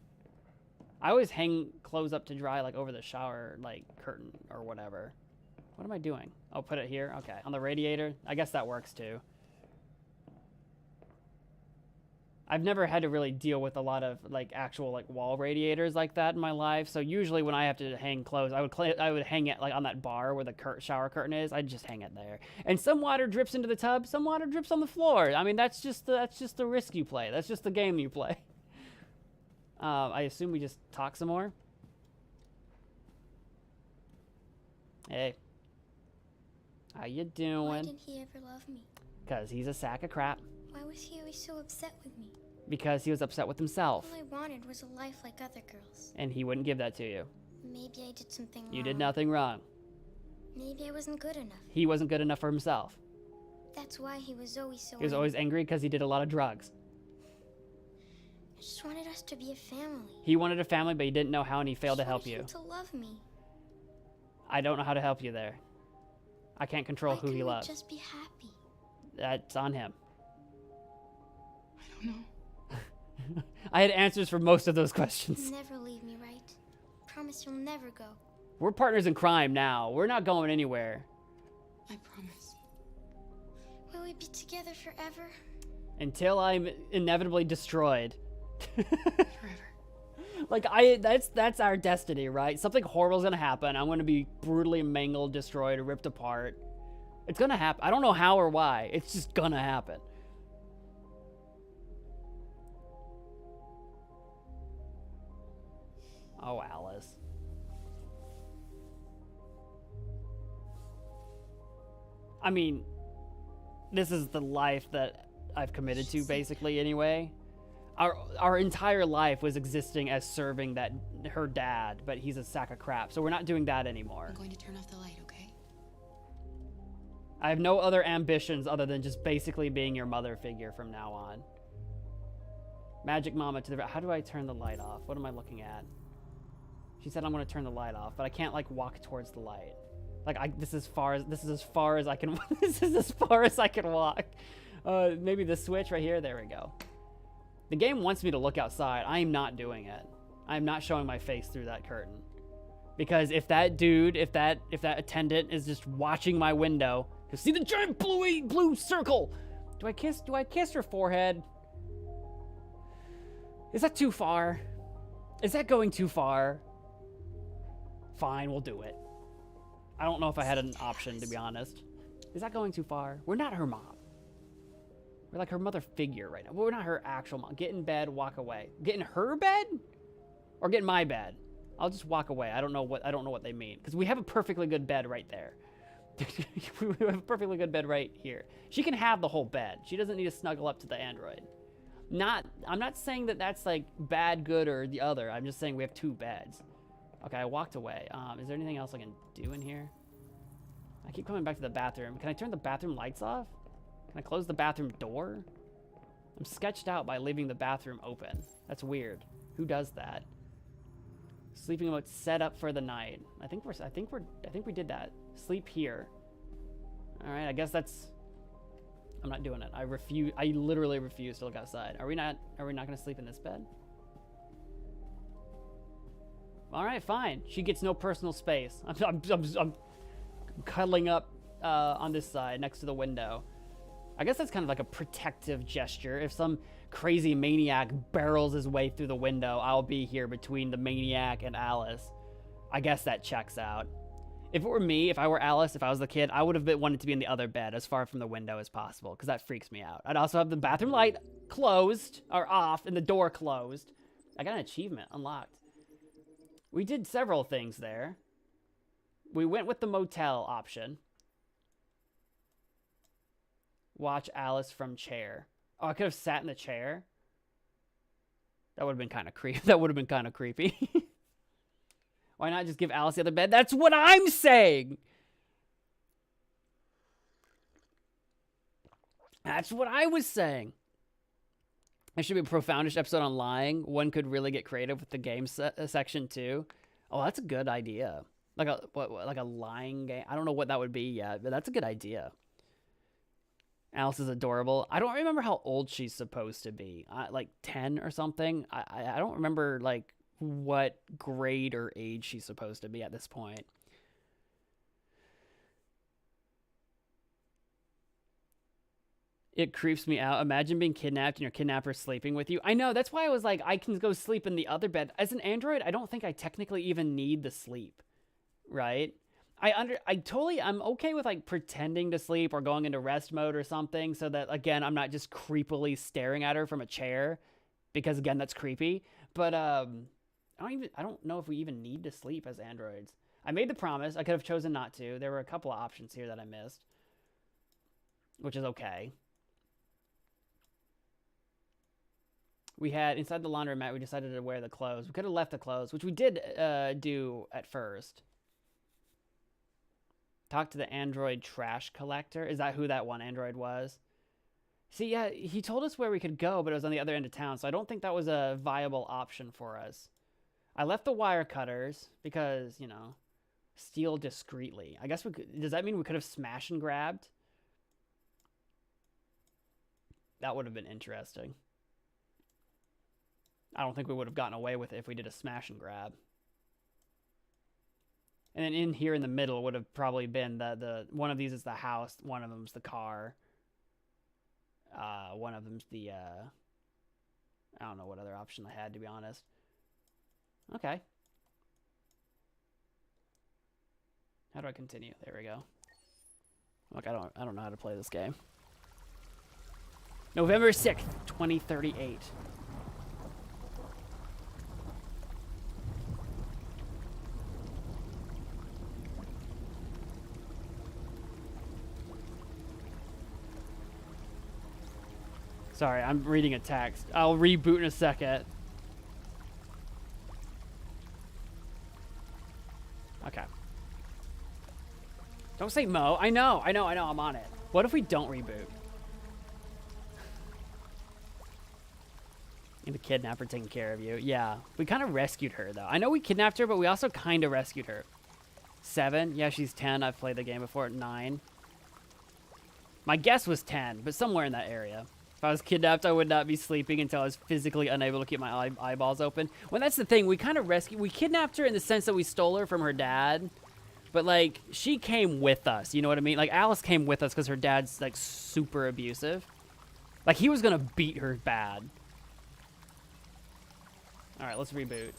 I always hang clothes up to dry like over the shower like curtain or whatever. What am I doing? Oh, put it here? Okay. On the radiator? I guess that works too. I've never had to really deal with a lot of like actual like wall radiators like that in my life. So usually when I have to hang clothes, I would hang it like on that bar where the shower curtain is. I'd just hang it there. And some water drips into the tub, some water drips on the floor. I mean, that's just the risk you play. That's just the game you play. I assume we just talk some more. Hey. How you doing? Why didn't he ever love me? Because he's a sack of crap. Why was he always so upset with me? Because he was upset with himself. All I wanted was a life like other girls. And he wouldn't give that to you. Maybe I did something wrong. You did nothing wrong. Maybe I wasn't good enough. He wasn't good enough for himself. That's why he was always so He was always angry because he did a lot of drugs. I just wanted us to be a family. He wanted a family, but he didn't know how, and he failed to I help wanted you. him to love me. I don't know how to help you there. I can't control Why who he couldn't we loves. just be happy? That's on him. I don't know. I had answers for most of those questions. Never leave me, right? Promise you'll never go. We're partners in crime now. We're not going anywhere. I promise. Will we be together forever? Until I'm inevitably destroyed. Forever. Like that's our destiny, right? Something horrible's gonna happen. I'm gonna be brutally mangled, destroyed, ripped apart. It's gonna happen. I don't know how or why. It's just gonna happen. Oh, Alice. I mean, this is the life that I've committed to, basically, anyway. Our entire life was existing as serving her dad, but he's a sack of crap, so we're not doing that anymore. I'm going to turn off the light, okay? I have no other ambitions other than just basically being your mother figure from now on. Magic Mama to the... How do I turn the light off? What am I looking at? She said I'm going to turn the light off, but I can't, like, walk towards the light. Like, this is as far as I can... This is as far as I can walk. Maybe the switch right here? There we go. The game wants me to look outside. I am not doing it. I am not showing my face through that curtain. Because if that dude, if that attendant is just watching my window, you see the giant blue circle. Do I kiss her forehead? Is that too far? Is that going too far? Fine, we'll do it. I don't know if I had an option, to be honest. Is that going too far? We're not her mom. We're like her mother figure right now. We're not her actual mom. Get in bed, walk away. Get in her bed? Or get in my bed? I'll just walk away. I don't know what they mean. Because we have a perfectly good bed right there. We have a perfectly good bed right here. She can have the whole bed. She doesn't need to snuggle up to the android. I'm not saying that that's like bad, good, or the other. I'm just saying we have two beds. Okay, I walked away. Is there anything else I can do in here? I keep coming back to the bathroom. Can I turn the bathroom lights off? Can I close the bathroom door? I'm sketched out by leaving the bathroom open. That's weird. Who does that? Sleeping mode set up for the night. I think we did that. Sleep here. All right, I guess that's... I'm not doing it. I literally refuse to look outside. Are we not going to sleep in this bed? All right, fine. She gets no personal space. I'm cuddling up on this side next to the window. I guess that's kind of like a protective gesture. If some crazy maniac barrels his way through the window, I'll be here between the maniac and Alice. I guess that checks out. If it were me, if I were Alice, if I was the kid, I would have wanted to be in the other bed as far from the window as possible, because that freaks me out. I'd also have the bathroom light closed, or off, and the door closed. I got an achievement unlocked. We did several things there. We went with the motel option. Watch Alice from chair. Oh, I could have sat in the chair. That would have been kind of creepy. That would have been kind of creepy. Why not just give Alice the other bed? That's what I'm saying. That's what I was saying. There should be a profoundish episode on lying. One could really get creative with the game section too. Oh, that's a good idea. Like a lying game. I don't know what that would be yet, but that's a good idea. Alice is adorable. I don't remember how old she's supposed to be. Like 10 or something. I don't remember like what grade or age she's supposed to be at this point. It creeps me out. Imagine being kidnapped and your kidnapper sleeping with you. I know, that's why I was like, I can go sleep in the other bed. As an android, I don't think I technically even need the sleep, right? I'm okay with like pretending to sleep or going into rest mode or something so that, again, I'm not just creepily staring at her from a chair because, again, that's creepy. But I don't know if we even need to sleep as androids. I made the promise. I could have chosen not to. There were a couple of options here that I missed, which is okay. We had, inside the laundromat, we decided to wear the clothes. We could have left the clothes, which we did do at first. Talk to the android trash collector. Is that who that one android was? See, yeah, he told us where we could go, but it was on the other end of town, so I don't think that was a viable option for us. I left the wire cutters because, you know, steal discreetly. I guess we could, does that mean we could have smash and grabbed? That would have been interesting. I don't think we would have gotten away with it if we did a smash and grab. And then in here in the middle would have probably been the one of these is the house, one of them's the car. One of them's the I don't know what other option I had, to be honest. Okay. How do I continue? There we go. Look, I don't know how to play this game. November 6th, 2038. Sorry, I'm reading a text. I'll reboot in a second. Okay. Don't say Mo. I know, I'm on it. What if we don't reboot? And the kidnapper taking care of you. Yeah, we kind of rescued her, though. I know we kidnapped her, but we also kind of rescued her. 7. Yeah, she's 10. I've played the game before. 9. My guess was 10, but somewhere in that area. If I was kidnapped, I would not be sleeping until I was physically unable to keep my eyeballs open. Well, that's the thing. We kind of rescued... We kidnapped her in the sense that we stole her from her dad. But, like, she came with us. You know what I mean? Like, Alice came with us because her dad's, like, super abusive. Like, he was going to beat her bad. All right, let's reboot.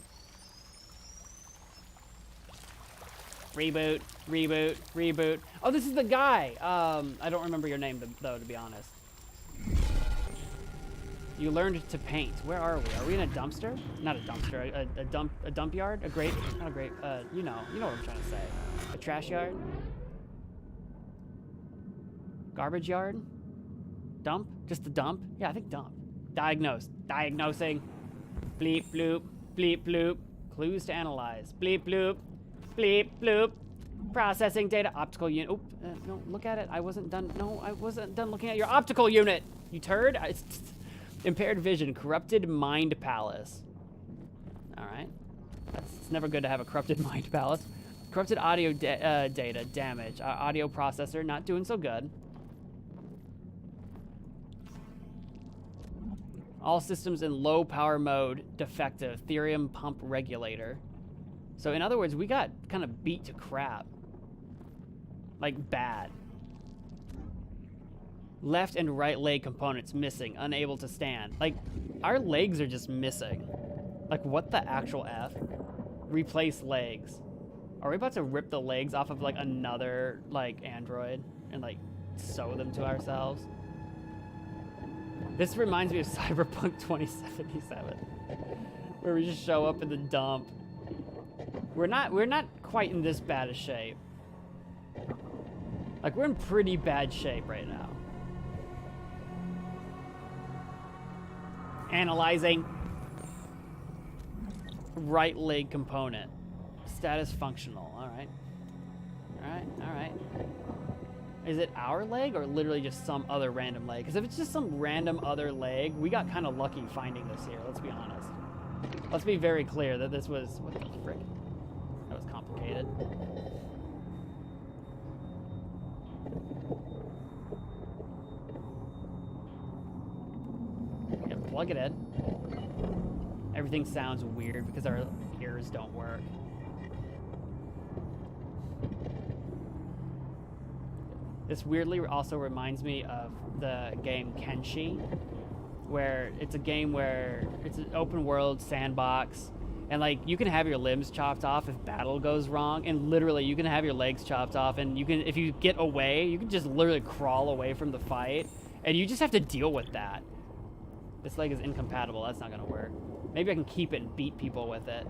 Reboot, reboot, reboot. Oh, this is the guy. I don't remember your name, though, to be honest. You learned to paint. Where are we? Are we in a dumpster? Not a dumpster. A dump yard? A grate? Not a grate. You know what I'm trying to say. A trash yard? Garbage yard? Dump? Just the dump? Yeah, I think dump. Diagnose. Diagnosing. Bleep bloop. Bleep bloop. Clues to analyze. Bleep bloop. Bleep bloop. Processing data. Optical unit. Oop. No, look at it. I wasn't done. No, I wasn't done looking at your optical unit. You turd. Impaired vision. Corrupted mind palace. All right. It's never good to have a corrupted mind palace. Corrupted audio data. Damage. Audio processor. Not doing so good. All systems in low power mode. Defective. Therium pump regulator. So in other words, we got kind of beat to crap. Like bad. Left and right leg components missing. Unable to stand. Like, our legs are just missing. Like, what the actual F? Replace legs. Are we about to rip the legs off of, like, another, like, android? And, like, sew them to ourselves? This reminds me of Cyberpunk 2077. Where we just show up in the dump. We're not quite in this bad a shape. Like, we're in pretty bad shape right now. Analyzing. Right leg component. Status functional. All right. All right. All right. Is it our leg or literally just some other random leg? Because if it's just some random other leg, we got kind of lucky finding this here, let's be honest. Let's be very clear that this was... What the frick? That was complicated. Yeah, plug it in. Everything sounds weird because our ears don't work. This weirdly also reminds me of the game Kenshi, where it's a game where it's an open world sandbox, and like you can have your limbs chopped off if battle goes wrong, and literally you can have your legs chopped off, and you can, if you get away, you can just literally crawl away from the fight, and you just have to deal with that. This leg is incompatible. That's not gonna work. Maybe I can keep it and beat people with it.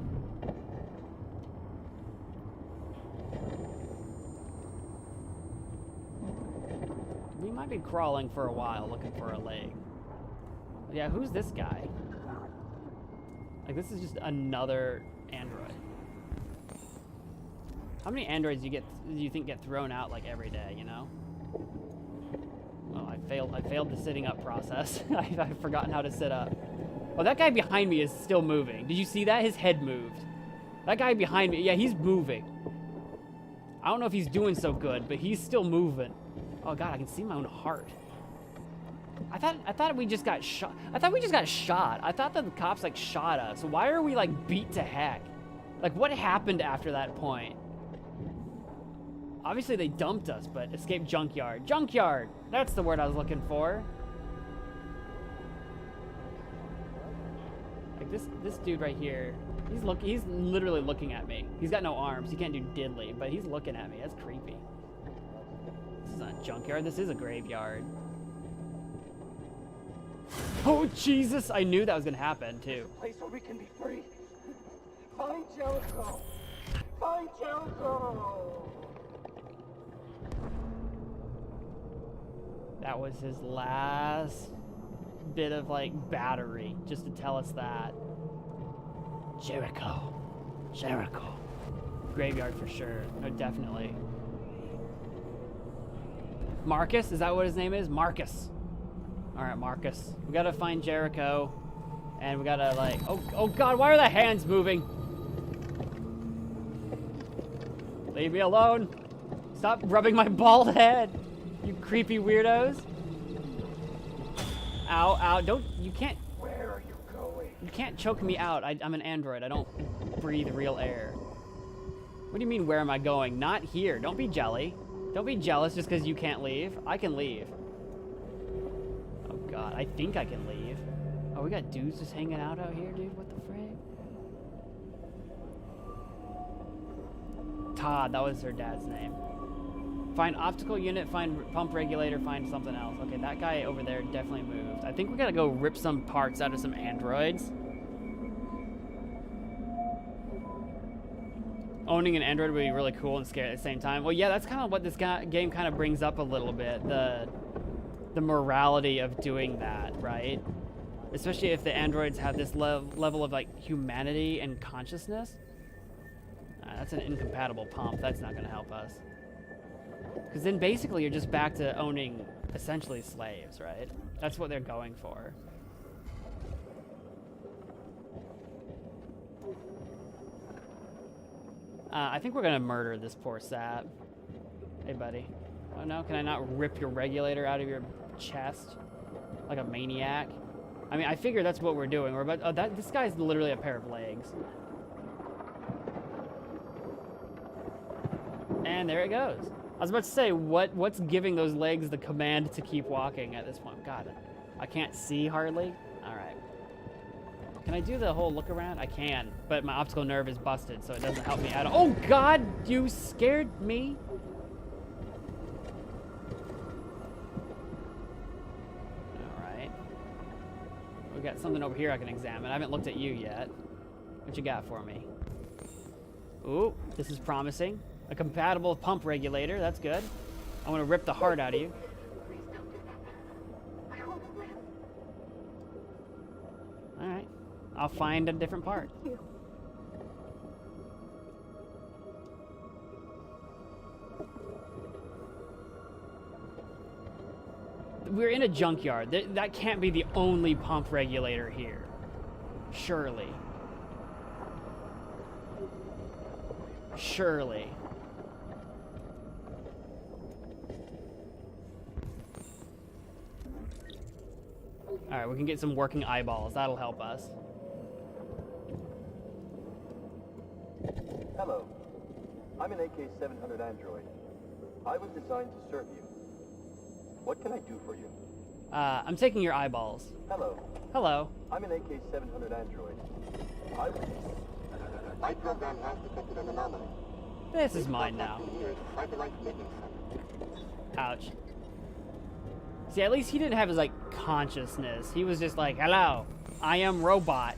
We might be crawling for a while looking for a leg. Yeah, who's this guy? Like, this is just another android. How many androids do you think get thrown out like every day, you know? Well, I failed the sitting up process. I've forgotten how to sit up. Oh, that guy behind me is still moving. Did you see that? His head moved. That guy behind me, yeah, he's moving. I don't know if he's doing so good, but he's still moving. Oh god, I can see my own heart. I thought we just got shot. I thought we just got shot. I thought that the cops like shot us. Why are we like beat to heck? Like what happened after that point? Obviously they dumped us, but escape junkyard. Junkyard! That's the word I was looking for. Like this dude right here, he's literally looking at me. He's got no arms, he can't do diddly, but he's looking at me. That's creepy. This is not a junkyard, this is a graveyard. Oh Jesus, I knew that was gonna happen too. Place where we can be free. Find Jericho. Find Jericho. That was his last bit of like battery, just to tell us that. Jericho. Jericho. Graveyard for sure. No, definitely. Marcus, is that what his name is? Marcus. Alright, Marcus. We gotta find Jericho. And we gotta like, oh god, why are the hands moving? Leave me alone. Stop rubbing my bald head. You creepy weirdos. Ow, ow, you can't. Where are you going? You can't choke me out. I'm an android. I don't breathe real air. What do you mean, where am I going? Not here. Don't be jelly. Don't be jealous just because you can't leave. I can leave. Oh god, I think I can leave. Oh, we got dudes just hanging out here, dude. What the frig? Todd, that was her dad's name. Find optical unit, find pump regulator, find something else. Okay, that guy over there definitely moved. I think we gotta go rip some parts out of some androids. Owning an android would be really cool and scary at the same time. Well, yeah, that's kind of what this game kind of brings up a little bit. The morality of doing that, right? Especially if the androids have this level of like humanity and consciousness. That's an incompatible pump. That's not gonna help us. Because then basically you're just back to owning essentially slaves, right? That's what they're going for. I think we're gonna murder this poor sap. Hey, buddy. Oh no, can I not rip your regulator out of your chest? Like a maniac? I mean, I figure that's what we're doing. We're about, oh, this guy's literally a pair of legs. And there it goes. I was about to say, what's giving those legs the command to keep walking at this point? God, I can't see hardly. All right. Can I do the whole look around? I can, but my optical nerve is busted, so it doesn't help me at all. Oh God, you scared me. All right. We got something over here I can examine. I haven't looked at you yet. What you got for me? Ooh, this is promising. A compatible pump regulator, that's good. I want to rip the heart out of you. Alright, I'll find a different part. We're in a junkyard. That can't be the only pump regulator here. Surely. Surely. Alright, we can get some working eyeballs. That'll help us. Hello. I'm an AK-700 android. I was designed to serve you. What can I do for you? I'm taking your eyeballs. Hello. Hello. I'm an AK-700 android. My program has detected an anomaly. This is mine now. Ouch. See, at least he didn't have his, like, consciousness. He was just like, hello, I am robot.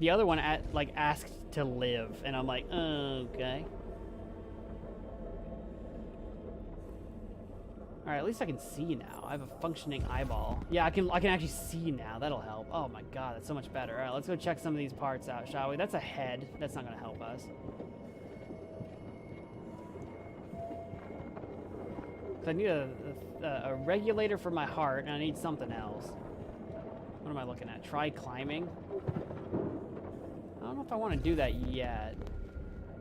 The other one, asked to live, and I'm like, okay. All right, at least I can see now. I have a functioning eyeball. Yeah, I can actually see now. That'll help. Oh my god, that's so much better. All right, let's go check some of these parts out, shall we? That's a head. That's not gonna help us. I need a regulator for my heart, and I need something else. What am I looking at? Try climbing? I don't know if I want to do that yet.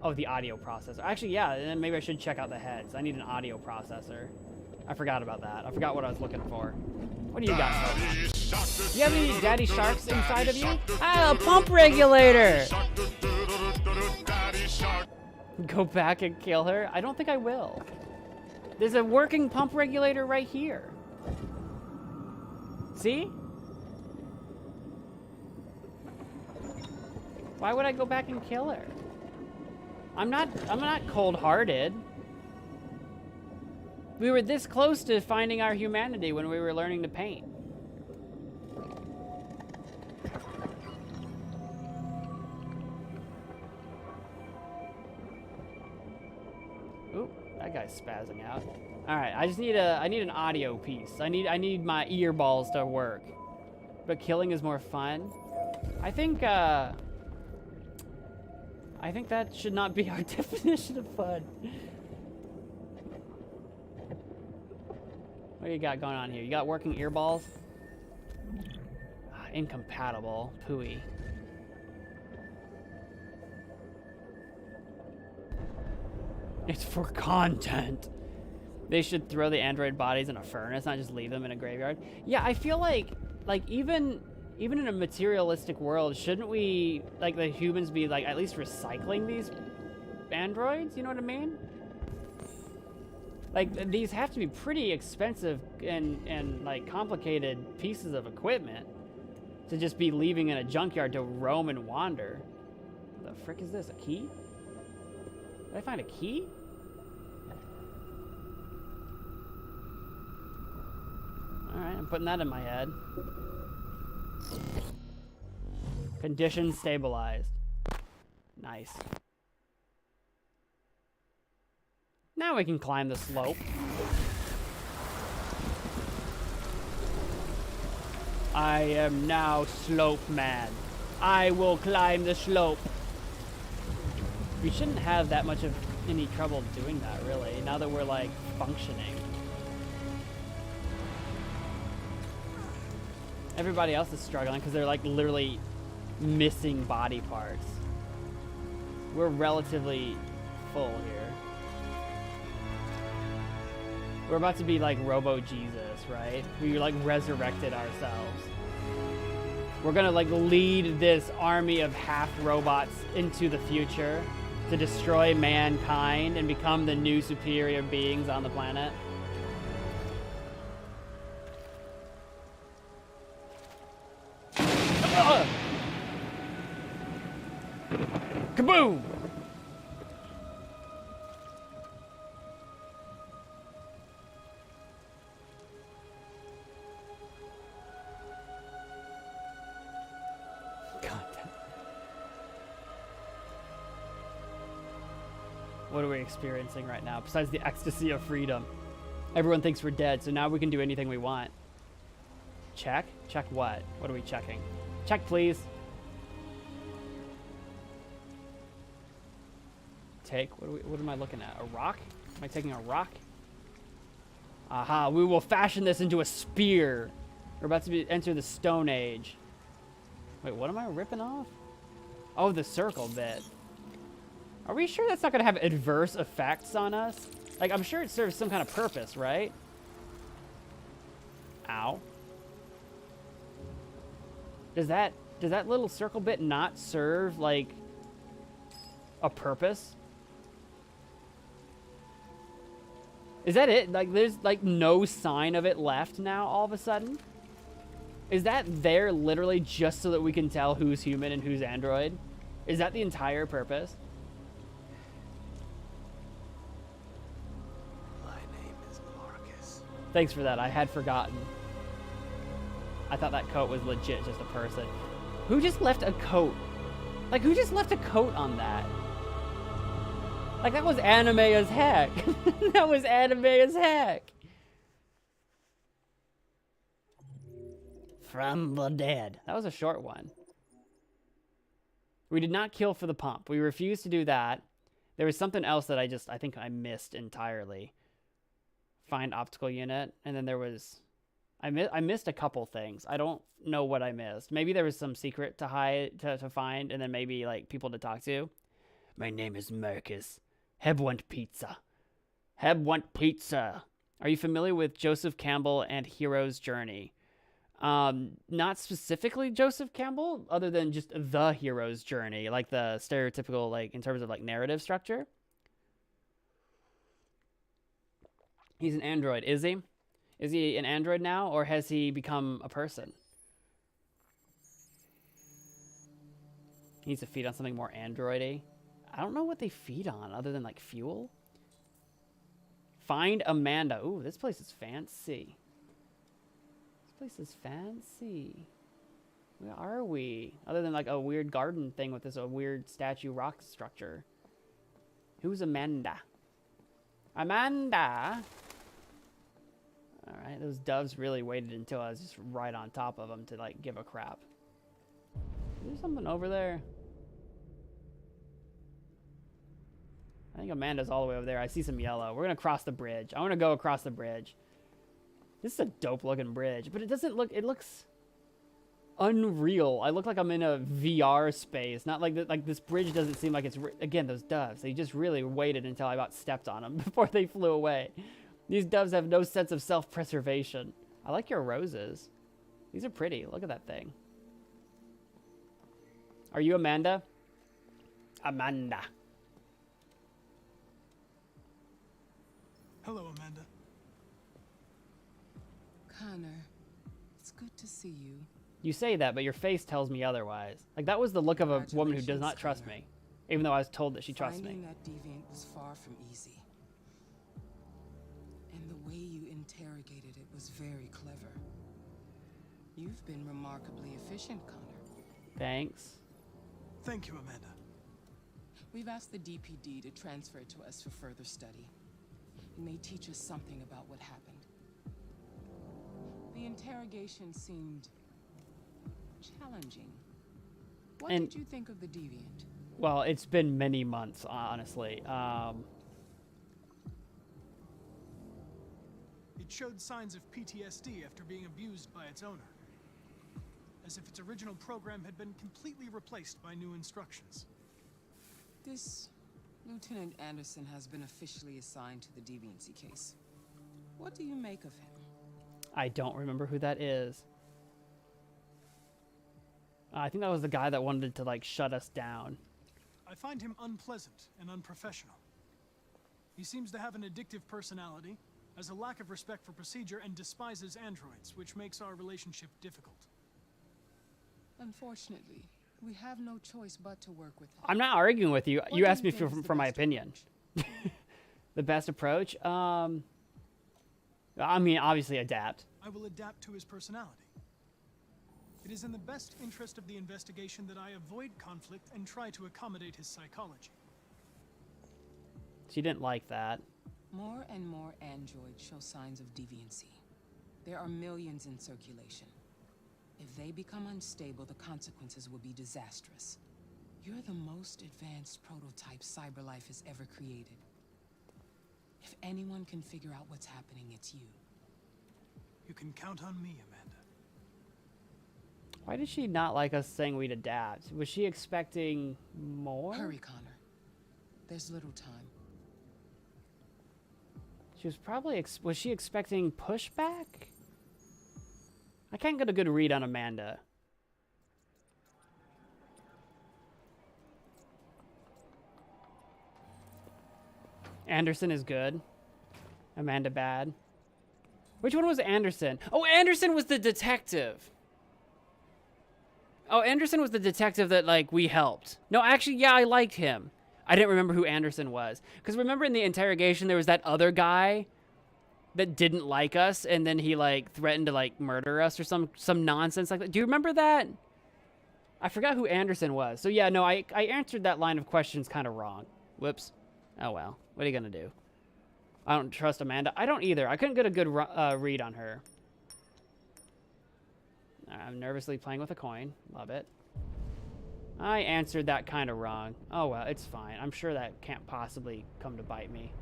Oh, the audio processor. Actually, yeah, then maybe I should check out the heads. I need an audio processor. I forgot about that. I forgot what I was looking for. What do you got? Do you have any daddy sharks inside of you? Ah, a pump regulator! Go back and kill her? I don't think I will. There's a working pump regulator right here. See? Why would I go back and kill her? I'm not cold-hearted. We were this close to finding our humanity when we were learning to paint. Ooh, that guy's spazzing out. All right, I need an audio piece. I need my ear balls to work. But killing is more fun. I think that should not be our definition of fun. What do you got going on here? You got working earballs? Incompatible. Pooey. It's for content. They should throw the android bodies in a furnace, not just leave them in a graveyard. Yeah, I feel like even in a materialistic world, shouldn't we, like, the humans be, like, at least recycling these androids? You know what I mean? Like, these have to be pretty expensive and like, complicated pieces of equipment to just be leaving in a junkyard to roam and wander. What the frick is this? A key? Did I find a key? Alright, I'm putting that in my head. Condition stabilized. Nice. Now we can climb the slope. I am now slope man. I will climb the slope. We shouldn't have that much of any trouble doing that, really, now that we're, like, functioning. Everybody else is struggling because they're, like, literally missing body parts. We're relatively full here. We're about to be like Robo-Jesus, right? We like resurrected ourselves. We're gonna like lead this army of half robots into the future to destroy mankind and become the new superior beings on the planet. Kaboom! What are we experiencing right now besides the ecstasy of freedom? Everyone thinks we're dead, so now we can do anything we want. Check? Check what? What are we checking? Check, please. Take? What am I looking at? A rock? Am I taking a rock? Aha, we will fashion this into a spear. We're about to enter the Stone Age. Wait, what am I ripping off? Oh, the circle bit. Are we sure that's not going to have adverse effects on us? Like, I'm sure it serves some kind of purpose, right? Ow. Does that little circle bit not serve, like, a purpose? Is that it? Like, there's, like, no sign of it left now all of a sudden? Is that there literally just so that we can tell who's human and who's android? Is that the entire purpose? My name is Marcus. Thanks for that. I had forgotten. I thought that coat was legit just a person. Who just left a coat? Like, who just left a coat on that? Like, that was anime as heck. That was anime as heck. From the dead. That was a short one. We did not kill for the pump. We refused to do that. There was something else that I think I missed entirely. Find optical unit. And then there was... I missed a couple things. I don't know what I missed. Maybe there was some secret to hide, to find, and then maybe, like, people to talk to. My name is Marcus. Heb want pizza. Heb want pizza. Are you familiar with Joseph Campbell and Hero's Journey? Not specifically Joseph Campbell, other than just the hero's journey, like the stereotypical, like, in terms of, like, narrative structure. He's an android, is he? Is he an android now, or has he become a person? He needs to feed on something more androidy. I don't know what they feed on, other than, like, fuel. Find Amanda. Ooh, this place is fancy. This place is fancy. Where are we? Other than, like, a weird garden thing with this weird statue rock structure. Who's Amanda? Amanda! Alright, those doves really waited until I was just right on top of them to, like, give a crap. Is there something over there? I think Amanda's all the way over there. I see some yellow. We're gonna cross the bridge. I wanna go across the bridge. This is a dope looking bridge, but it doesn't look, it looks unreal. I look like I'm in a VR space. Not like, like this bridge doesn't seem like it's, again, those doves. They just really waited until I about stepped on them before they flew away. These doves have no sense of self-preservation. I like your roses. These are pretty. Look at that thing. Are you Amanda? Amanda. Hello, Amanda. Connor, it's good to see you. You say that, but your face tells me otherwise. Like, that was the look of a woman who does not trust me. Even though I was told that she trusts me. Finding that deviant was far from easy. And the way you interrogated it was very clever. You've been remarkably efficient, Connor. Thanks. Thank you, Amanda. We've asked the DPD to transfer it to us for further study. It may teach us something about what happened. The interrogation seemed challenging. What did you think of the deviant? Well, it's been many months, honestly. It showed signs of PTSD after being abused by its owner. As if its original program had been completely replaced by new instructions. This Lieutenant Anderson has been officially assigned to the deviancy case. What do you make of him? I don't remember who that is. I think that was the guy that wanted to, like, shut us down. I find him unpleasant and unprofessional. He seems to have an addictive personality, has a lack of respect for procedure, and despises androids, which makes our relationship difficult. Unfortunately, we have no choice but to work with him. I'm not arguing with you. You asked me for my opinion. The best approach? I mean, obviously adapt. I will adapt to his personality. It is in the best interest of the investigation that I avoid conflict and try to accommodate his psychology. She didn't like that. More and more androids show signs of deviancy. There are millions in circulation. If they become unstable, the consequences will be disastrous. You're the most advanced prototype CyberLife has ever created. If anyone can figure out what's happening, it's you. You can count on me, Amanda. Why did she not like us saying we'd adapt? Was she expecting more? Hurry, Connor. There's little time. She was probably was she expecting pushback? I can't get a good read on Amanda. Anderson is good. Amanda bad. Which one was Anderson? Oh, Anderson was the detective. Oh, Anderson was the detective that, like, we helped. No, actually, yeah, I liked him. I didn't remember who Anderson was. Because remember in the interrogation, there was that other guy that didn't like us, and then he, like, threatened to, like, murder us or some nonsense like that. Do you remember that? I forgot who Anderson was. So, yeah, no, I answered that line of questions kind of wrong. Whoops. Oh, well. What are you going to do? I don't trust Amanda. I don't either. I couldn't get a good read on her. I'm nervously playing with a coin. Love it. I answered that kind of wrong. Oh, well, it's fine. I'm sure that can't possibly come to bite me.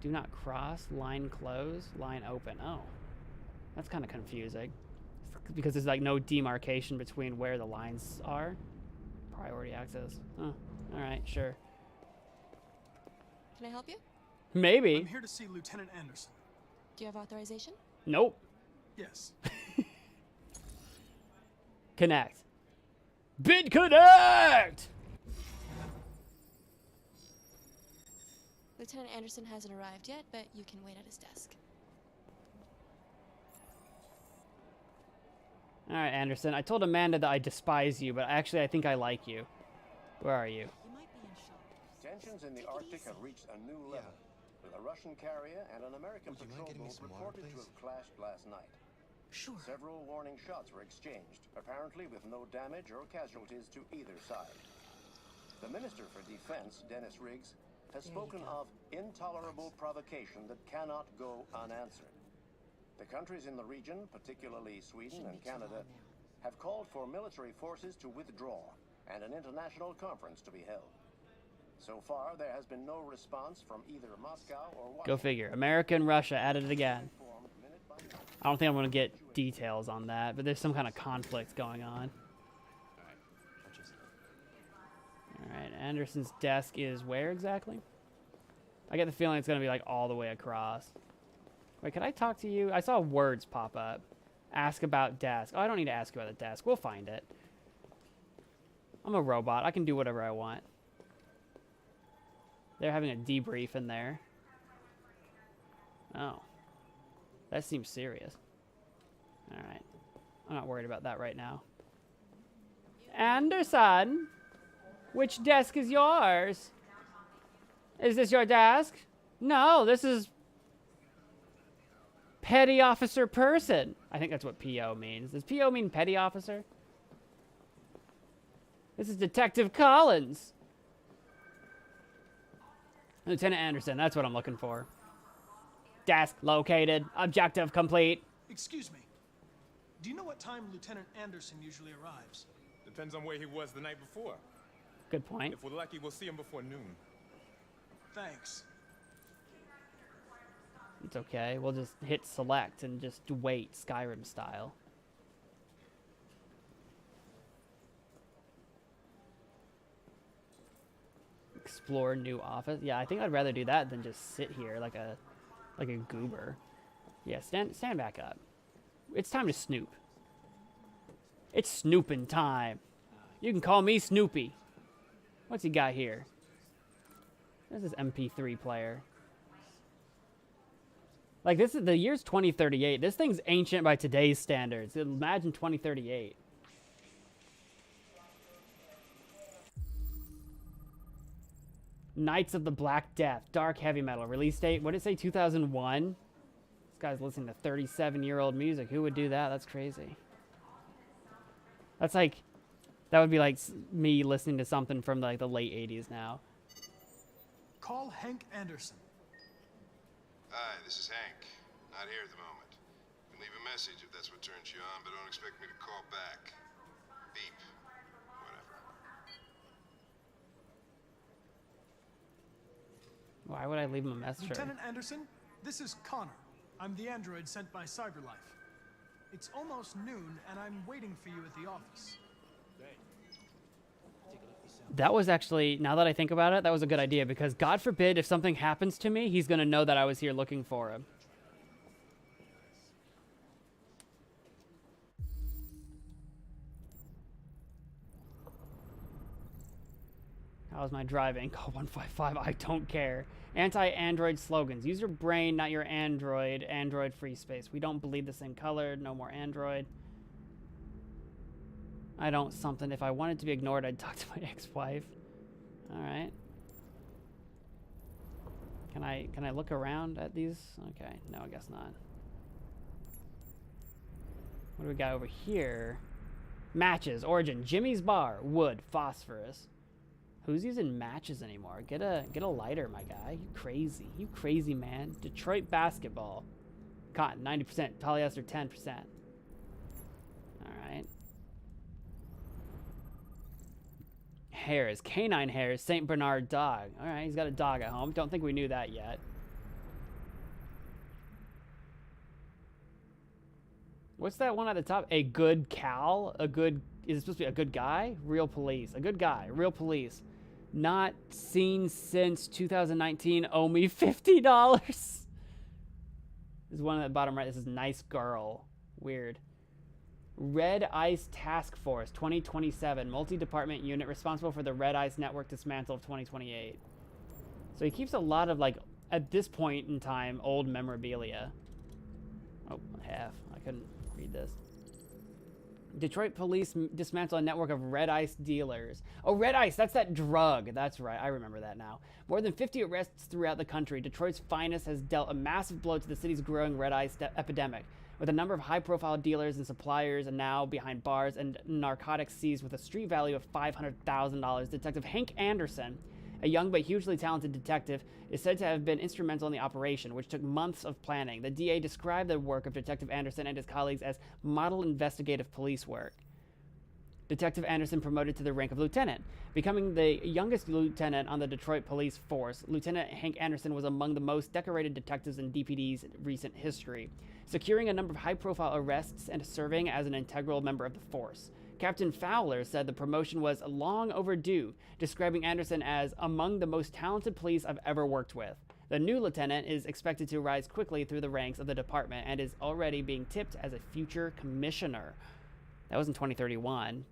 Do not cross. Line close. Line open. Oh. That's kind of confusing. Because there's, like, no demarcation between where the lines are. Priority access. Oh, all right, sure. Can I help you? Maybe. I'm here to see Lieutenant Anderson. Do you have authorization? Nope. Yes. Connect. Bid connect! Lieutenant Anderson hasn't arrived yet, but you can wait at his desk. All right, Anderson. I told Amanda that I despise you, but actually I think I like you. Where are you? Tensions in the Arctic have reached a new level, with a Russian carrier and an American patrol boat reported to have clashed last night. Sure. Several warning shots were exchanged, apparently with no damage or casualties to either side. The Minister for Defense, Dennis Riggs, has spoken of intolerable provocation that cannot go unanswered. The countries in the region, particularly Sweden and Canada, have called for military forces to withdraw and an international conference to be held. So far, there has been no response from either Moscow or Washington. Go figure. America and Russia at it again. I don't think I'm going to get details on that, but there's some kind of conflict going on. Alright, Anderson's desk is where exactly? I get the feeling it's going to be like all the way across. Wait, can I talk to you? I saw words pop up. Ask about desk. Oh, I don't need to ask you about the desk. We'll find it. I'm a robot. I can do whatever I want. They're having a debrief in there. Oh. That seems serious. Alright. I'm not worried about that right now. Anderson! Which desk is yours? Is this your desk? No, this is... Petty Officer Person. I think that's what PO means. Does PO mean Petty Officer? This is Detective Collins. Lieutenant Anderson, that's what I'm looking for. Desk located. Objective complete. Excuse me. Do you know what time Lieutenant Anderson usually arrives? Depends on where he was the night before. Good point. If we're lucky, we'll see him before noon. Thanks. It's okay. We'll just hit select and just wait, Skyrim style. Explore new office. Yeah, I think I'd rather do that than just sit here like a goober. Yeah, stand back up. It's time to snoop. It's snooping time. You can call me Snoopy. What's he got here? This is MP3 player. Like, this is the year's 2038. This thing's ancient by today's standards. Imagine 2038. Knights of the Black Death, dark heavy metal. Release date, what did it say, 2001? This guy's listening to 37-year-old music. Who would do that? That's crazy. That's like, that would be like me listening to something from like the late 80s now. Call Hank Anderson. Hi, this is Hank. Not here at the moment. You can leave a message if that's what turns you on, but don't expect me to call back. Beep. Whatever. Why would I leave him a message? Lieutenant Anderson, this is Connor. I'm the android sent by Cyberlife. It's almost noon, and I'm waiting for you at the office. That was actually, now that I think about it, that was a good idea, because God forbid if something happens to me, he's going to know that I was here looking for him. How's my driving? Call 155. I don't care. Anti-android slogans. Use your brain, not your android. Android free space. We don't bleed the same color. No more android. I don't something. If I wanted to be ignored, I'd talk to my ex-wife. All right. Can I look around at these? Okay. No, I guess not. What do we got over here? Matches. Origin. Jimmy's Bar. Wood. Phosphorus. Who's using matches anymore? Get a lighter, my guy. You crazy. You crazy, man. Detroit basketball. Cotton, 90%. Polyester, 10%. All right. Hairs. Canine hairs. St. Bernard dog. All right, he's got a dog at home. Don't think we knew that yet. What's that one at the top? A good Cal? A good... Is it supposed to be a good guy? Real police. A good guy. Real police. Not seen since 2019. Owe me $50. This is one at the bottom right. This is nice girl. Weird. Red Ice Task Force 2027. Multi-department unit responsible for the Red Ice Network dismantle of 2028. So he keeps a lot of, like, at this point in time, old memorabilia. Oh, I have. I couldn't read this. Detroit police dismantle a network of red ice dealers. Oh, red ice, that's that drug. That's right, I remember that now. More than 50 arrests throughout the country. Detroit's finest has dealt a massive blow to the city's growing red ice epidemic, with a number of high-profile dealers and suppliers now behind bars and narcotics seized with a street value of $500,000. Detective Hank Anderson, a young but hugely talented detective, is said to have been instrumental in the operation, which took months of planning. The DA described the work of Detective Anderson and his colleagues as model investigative police work. Detective Anderson promoted to the rank of lieutenant. Becoming the youngest lieutenant on the Detroit police force, Lieutenant Hank Anderson was among the most decorated detectives in DPD's recent history, securing a number of high-profile arrests and serving as an integral member of the force. Captain Fowler said the promotion was long overdue, describing Anderson as among the most talented police I've ever worked with. The new lieutenant is expected to rise quickly through the ranks of the department and is already being tipped as a future commissioner. That was in 2031.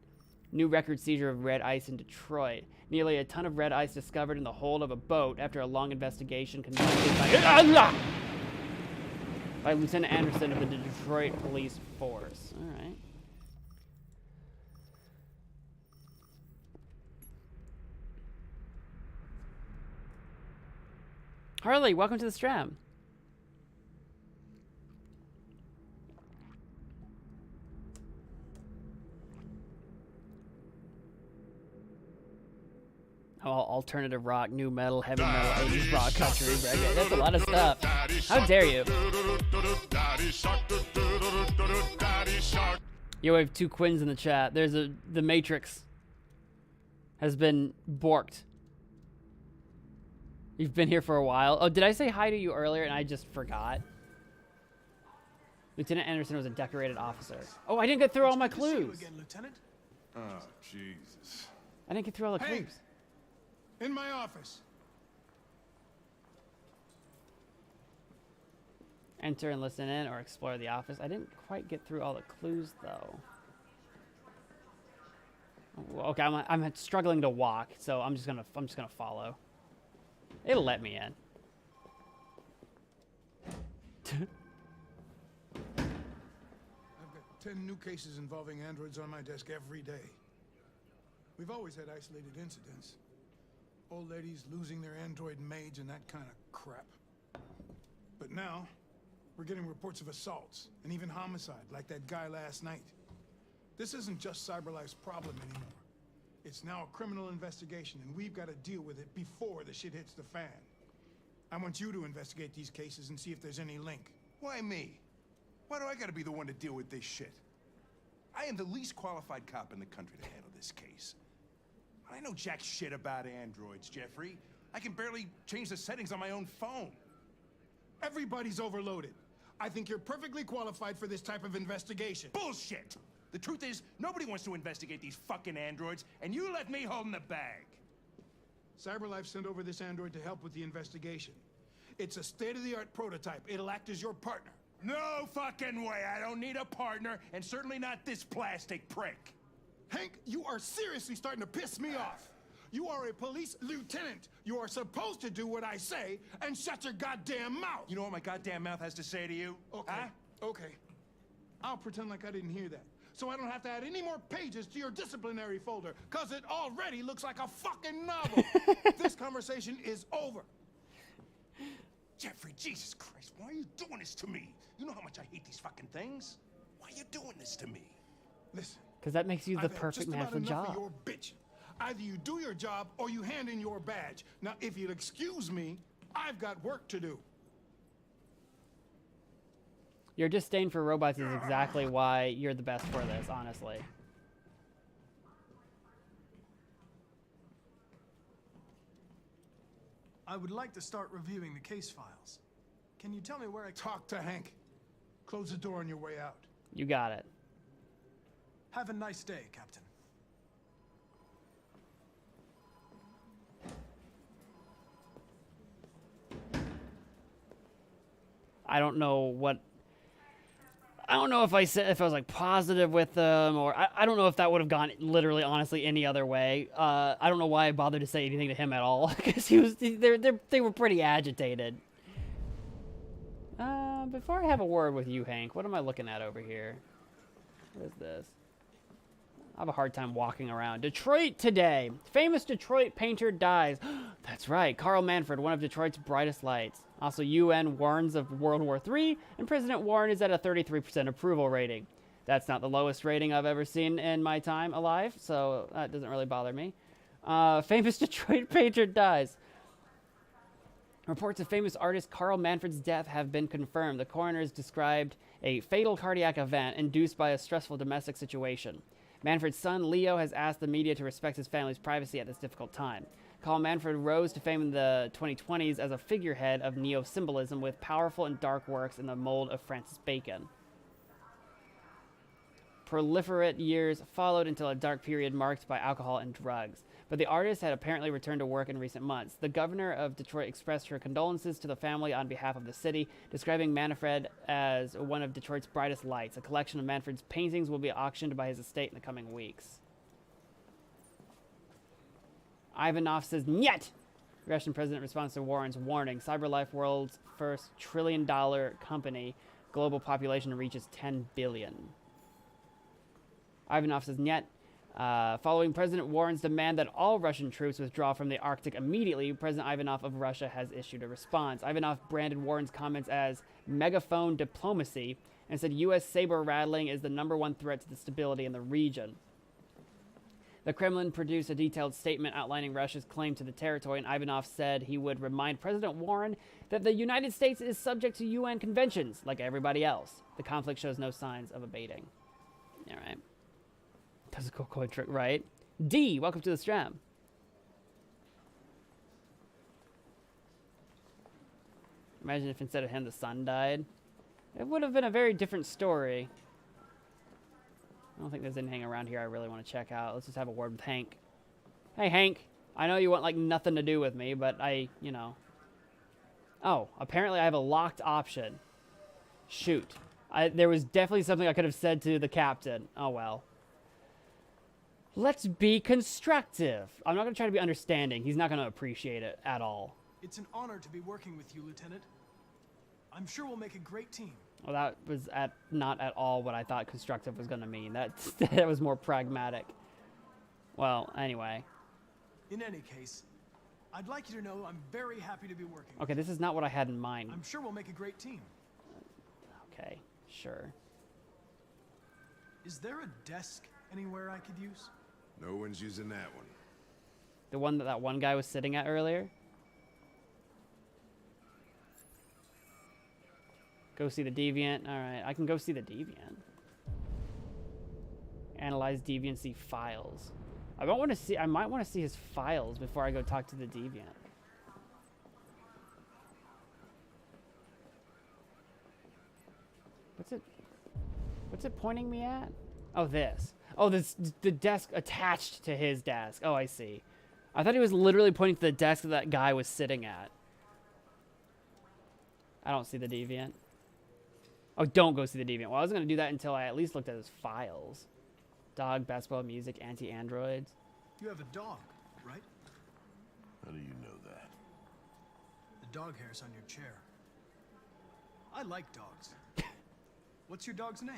New record seizure of red ice in Detroit. Nearly a ton of red ice discovered in the hold of a boat after a long investigation conducted by Lieutenant Anderson of the Detroit Police Force. All right. Harley, welcome to the stream. Oh, alternative rock, new metal, heavy metal, 80s rock, country, reggae. That's a lot of stuff. How dare you? Yo, we have two Quins in the chat. There's the Matrix has been borked. You've been here for a while. Oh, did I say hi to you earlier and I just forgot? Lieutenant Anderson was a decorated officer. Oh, I didn't get through all my clues. Again, Lieutenant. Oh, Jesus. I didn't get through all the clues. In my office. Enter and listen in or explore the office. I didn't quite get through all the clues though. Okay, I'm struggling to walk, so I'm just gonna follow. It'll let me in. I've got 10 new cases involving androids on my desk every day. We've always had isolated incidents. Old ladies losing their android maids and that kind of crap. But now, we're getting reports of assaults and even homicide, like that guy last night. This isn't just CyberLife's problem anymore. It's now a criminal investigation, and we've got to deal with it before the shit hits the fan. I want you to investigate these cases and see if there's any link. Why me? Why do I gotta be the one to deal with this shit? I am the least qualified cop in the country to handle this case. I know jack shit about androids, Jeffrey. I can barely change the settings on my own phone. Everybody's overloaded. I think you're perfectly qualified for this type of investigation. Bullshit! The truth is, nobody wants to investigate these fucking androids, and you left me holding the bag. CyberLife sent over this android to help with the investigation. It's a state-of-the-art prototype. It'll act as your partner. No fucking way! I don't need a partner, and certainly not this plastic prick. Hank, you are seriously starting to piss me off. You are a police lieutenant. You are supposed to do what I say and shut your goddamn mouth. You know what my goddamn mouth has to say to you? Okay, okay. I'll pretend like I didn't hear that. So I don't have to add any more pages to your disciplinary folder, because it already looks like a fucking novel. This conversation is over. Jeffrey, Jesus Christ, why are you doing this to me? You know how much I hate these fucking things. Why are you doing this to me? Listen. Because that makes you the I've had perfect just man about for the enough job. of your bitching. Either you do your job or you hand in your badge. Now, if you'll excuse me, I've got work to do. Your disdain for robots is exactly why you're the best for this, honestly. I would like to start reviewing the case files. Can you tell me where I talk to Hank? Close the door on your way out. You got it. Have a nice day, Captain. I don't know if I was like positive with them, or I don't know if that would have gone literally honestly any other way. I don't know why I bothered to say anything to him at all, because they were pretty agitated. Before I have a word with you, Hank, what am I looking at over here? What is this? I have a hard time walking around. Detroit today. Famous Detroit painter dies. That's right, Carl Manfred, one of Detroit's brightest lights. Also, UN warns of World War III, and President Warren is at a 33% approval rating. That's not the lowest rating I've ever seen in my time alive, so that doesn't really bother me. Famous Detroit painter dies. Reports of famous artist Carl Manfred's death have been confirmed. The coroner has described a fatal cardiac event induced by a stressful domestic situation. Manfred's son, Leo, has asked the media to respect his family's privacy at this difficult time. Carl Manfred rose to fame in the 2020s as a figurehead of neo-symbolism with powerful and dark works in the mold of Francis Bacon. Proliferate years followed until a dark period marked by alcohol and drugs. But the artist had apparently returned to work in recent months. The governor of Detroit expressed her condolences to the family on behalf of the city, describing Manfred as one of Detroit's brightest lights. A collection of Manfred's paintings will be auctioned by his estate in the coming weeks. Ivanov says, "Nyet!" Russian president responds to Warren's warning. CyberLife, world's first trillion-dollar company. Global population reaches 10 billion. Ivanov says, "Nyet." Following President Warren's demand that all Russian troops withdraw from the Arctic immediately, President Ivanov of Russia has issued a response. Ivanov branded Warren's comments as megaphone diplomacy and said U.S. saber rattling is the #1 threat to the stability in the region. The Kremlin produced a detailed statement outlining Russia's claim to the territory, and Ivanov said he would remind President Warren that the United States is subject to UN conventions like everybody else. The conflict shows no signs of abating. All right. That's a cool coin trick, right? D, welcome to the stream. Imagine if instead of him, the son died. It would have been a very different story. I don't think there's anything around here I really want to check out. Let's just have a word with Hank. Hey, Hank. I know you want, like, nothing to do with me, but you know. Oh, apparently I have a locked option. Shoot. There was definitely something I could have said to the captain. Oh, well. Let's be constructive. I'm not going to try to be understanding. He's not going to appreciate it at all. It's an honor to be working with you, Lieutenant. I'm sure we'll make a great team. Well, that was not at all what I thought constructive was going to mean. That was more pragmatic. Well, anyway. In any case, I'd like you to know I'm very happy to be working. Okay, this is not what I had in mind. I'm sure we'll make a great team. Okay, sure. Is there a desk anywhere I could use? No one's using that one. The one that one guy was sitting at earlier? Go see the Deviant. All right, I can go see the Deviant. Analyze deviancy files. I might want to see his files before I go talk to the Deviant. What's it pointing me at? Oh, this. Oh, the desk attached to his desk. Oh, I see. I thought he was literally pointing to the desk that guy was sitting at. I don't see the deviant. Oh, don't go see the deviant. Well, I was gonna do that until I at least looked at his files. Dog, basketball, music, anti-androids. You have a dog, right? How do you know that? The dog hair's on your chair. I like dogs. What's your dog's name?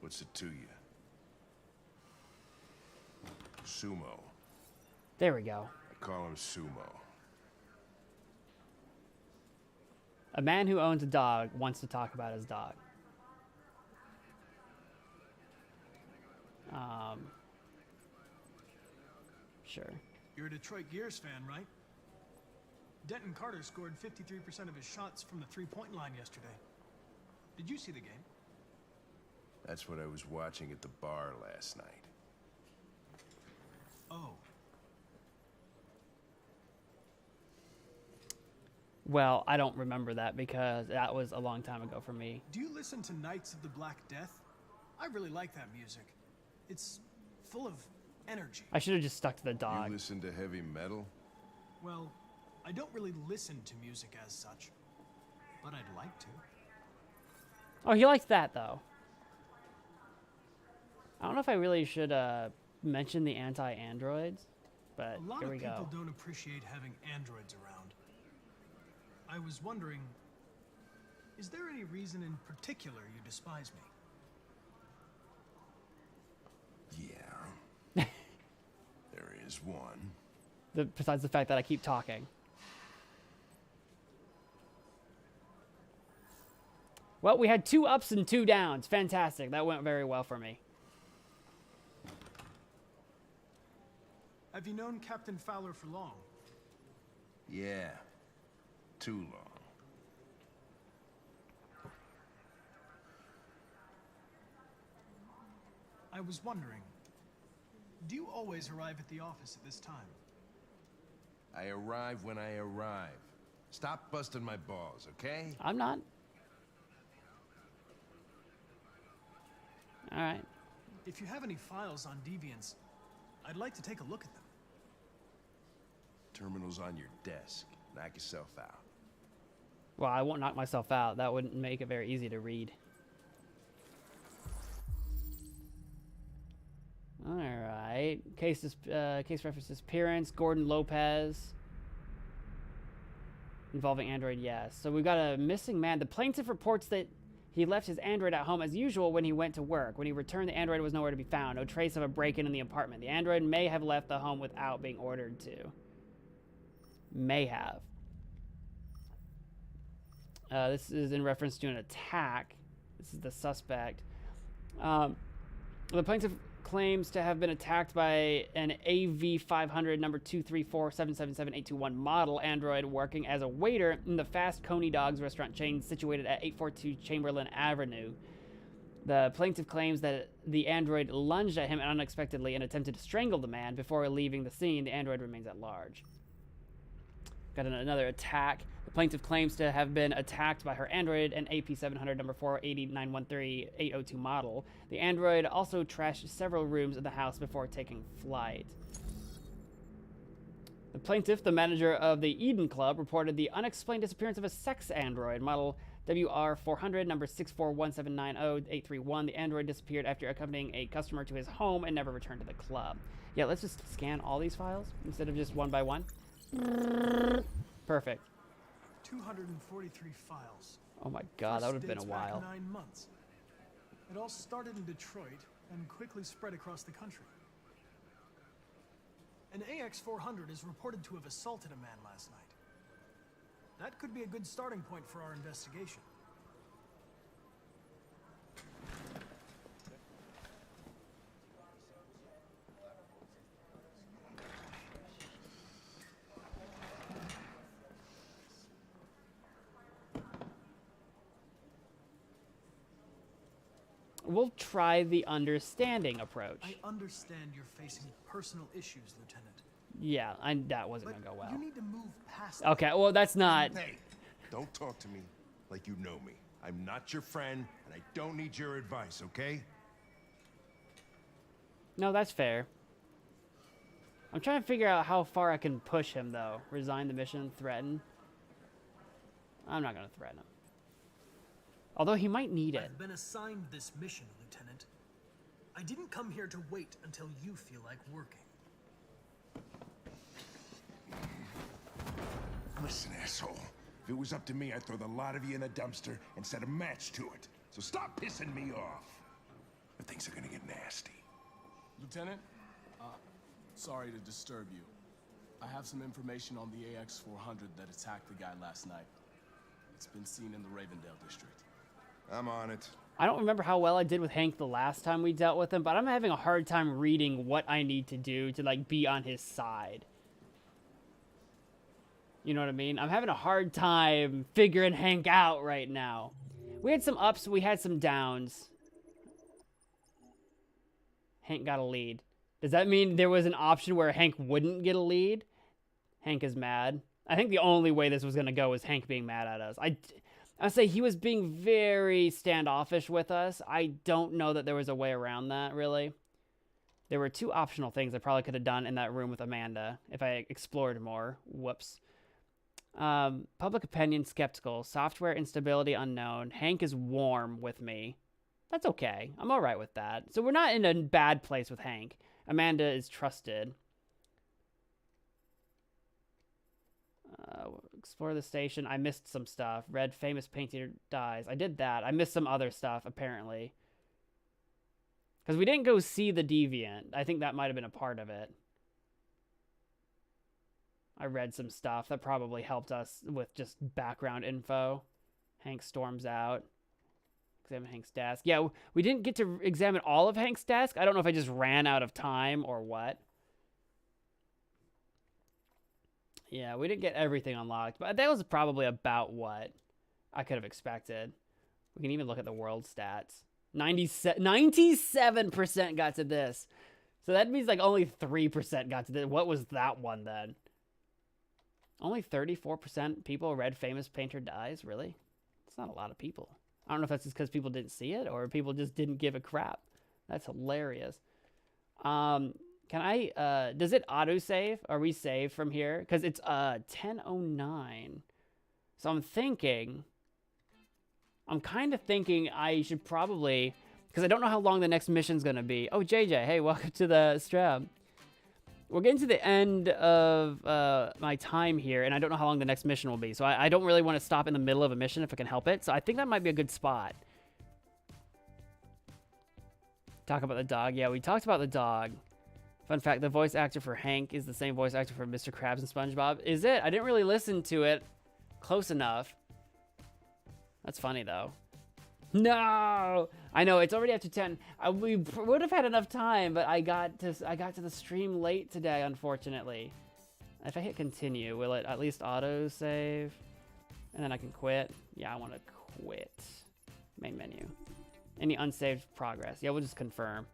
What's it to you? Sumo. There we go. I call him Sumo. A man who owns a dog wants to talk about his dog. Sure. You're a Detroit Gears fan, right? Denton Carter scored 53% of his shots from the three-point line yesterday. Did you see the game? That's what I was watching at the bar last night. Oh. Well, I don't remember that because that was a long time ago for me. Do you listen to Knights of the Black Death? I really like that music. It's full of energy. I should have just stuck to the dog. You listen to heavy metal? Well, I don't really listen to music as such, but I'd like to. Oh, he likes that, though. I don't know if I really should mention the anti-androids, but A lot here of we people go. don't appreciate having androids around. I was wondering, is there any reason in particular you despise me? Yeah. There is one. Besides the fact that I keep talking. Well, we had 2 ups and 2 downs. Fantastic. That went very well for me. Have you known Captain Fowler for long? Yeah. Too long. I was wondering, do you always arrive at the office at this time? I arrive when I arrive. Stop busting my balls, okay? I'm not. All right. If you have any files on deviants, I'd like to take a look at them. Terminal's on your desk. Knock yourself out. Well, I won't knock myself out. That wouldn't make it very easy to read. All right. Case reference disappearance. Gordon Lopez. Involving android, yes. So we've got a missing man. The plaintiff reports that he left his android at home as usual when he went to work. When he returned, the android was nowhere to be found. No trace of a break-in in the apartment. The android may have left the home without being ordered to. May have. This is in reference to an attack. This is the suspect. The plaintiff claims to have been attacked by an AV500 number 234777821 model android working as a waiter in the Fast Coney Dogs restaurant chain situated at 842 Chamberlain Avenue. The plaintiff claims that the android lunged at him unexpectedly and attempted to strangle the man before leaving the scene. The android remains at large. Got another attack. The plaintiff claims to have been attacked by her android, an AP700 number 48913-802 model. The android also trashed several rooms of the house before taking flight. The plaintiff, the manager of the Eden Club, reported the unexplained disappearance of a sex android, model WR400 number 641790831. The android disappeared after accompanying a customer to his home and never returned to the club. Yeah, let's just scan all these files instead of just one by one. Perfect. 243 files. Oh my god, that would have been a First while. dates back 9 months. It all started in Detroit and quickly spread across the country. An AX400 is reported to have assaulted a man last night. That could be a good starting point for our investigation. We'll try the understanding approach. I understand you're facing personal issues, Lieutenant. Yeah, that wasn't going to go well. You need to move past Okay, well, that's not... Hey, don't talk to me like you know me. I'm not your friend, and I don't need your advice, okay? No, that's fair. I'm trying to figure out how far I can push him, though. Resign the mission, threaten. I'm not going to threaten him. Although he might need it. I've been assigned this mission, Lieutenant. I didn't come here to wait until you feel like working. Listen, asshole. If it was up to me, I'd throw the lot of you in a dumpster and set a match to it. So stop pissing me off. But things are gonna get nasty. Lieutenant, sorry to disturb you. I have some information on the AX-400 that attacked the guy last night. It's been seen in the Ravendale district. I'm on it. I don't remember how well I did with Hank the last time we dealt with him, but I'm having a hard time reading what I need to do to, like, be on his side. You know what I mean? I'm having a hard time figuring Hank out right now. We had some ups, we had some downs. Hank got a lead. Does that mean there was an option where Hank wouldn't get a lead? Hank is mad. I think the only way this was going to go was Hank being mad at us. I'd say he was being very standoffish with us. I don't know that there was a way around that, really. There were two optional things I probably could have done in that room with Amanda if I explored more. Whoops. Public opinion skeptical. Software instability unknown. Hank is warm with me. That's okay. I'm all right with that. So we're not in a bad place with Hank. Amanda is trusted. Explore the station. I missed some stuff. Red famous painter dies. I did that. I missed some other stuff, apparently. Because we didn't go see the deviant. I think that might have been a part of it. I read some stuff that probably helped us with just background info. Hank storms out. Examine Hank's desk. Yeah, we didn't get to examine all of Hank's desk. I don't know if I just ran out of time or what. Yeah, we didn't get everything unlocked, but that was probably about what I could have expected. We can even look at the world stats. 97% got to this. So that means like only 3% got to this. What was that one then? Only 34% people read famous painter dies? Really? It's not a lot of people. I don't know if that's just because people didn't see it or people just didn't give a crap. That's hilarious. Can I, does it autosave? Are we saved from here? Because it's 10:09. So I'm kind of thinking I should probably, because I don't know how long the next mission's going to be. Oh, JJ, hey, welcome to the stream. We're getting to the end of my time here, and I don't know how long the next mission will be. So I don't really want to stop in the middle of a mission if I can help it. So I think that might be a good spot. Talk about the dog. Yeah, we talked about the dog. Fun fact, the voice actor for Hank is the same voice actor for Mr. Krabs and SpongeBob. Is it? I didn't really listen to it close enough. That's funny, though. No! I know, it's already after 10. We would have had enough time, but I got to the stream late today, unfortunately. If I hit continue, will it at least auto-save? And then I can quit? Yeah, I want to quit. Main menu. Any unsaved progress? Yeah, we'll just confirm.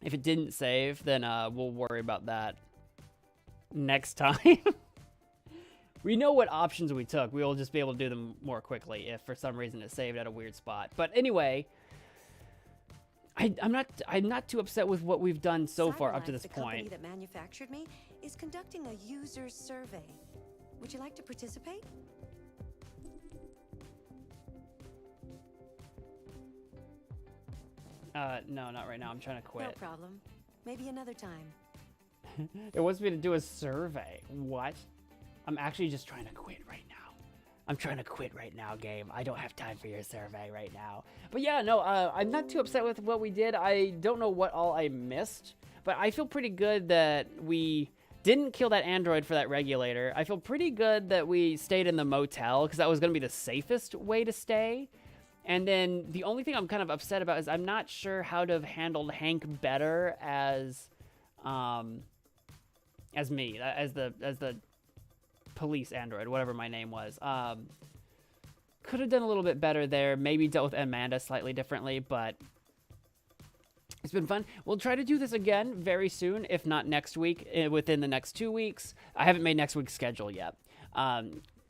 If it didn't save, then we'll worry about that next time. We know what options we took. We will just be able to do them more quickly if for some reason it saved at a weird spot. But anyway, I'm not too upset with what we've done so far up to this the point. company that manufactured me is conducting a user survey. Would you like to participate? No, not right now. I'm trying to quit. No problem. Maybe another time. It wants me to do a survey. What? I'm actually just trying to quit right now. I'm trying to quit right now, game. I don't have time for your survey right now. But yeah, no, I'm not too upset with what we did. I don't know what all I missed, but I feel pretty good that we didn't kill that android for that regulator. I feel pretty good that we stayed in the motel because that was going to be the safest way to stay. And then the only thing I'm kind of upset about is I'm not sure how to have handled Hank better as me, as the police android, whatever my name was. Could have done a little bit better there. Maybe dealt with Amanda slightly differently, but it's been fun. We'll try to do this again very soon, if not next week, within the next 2 weeks. I haven't made next week's schedule yet.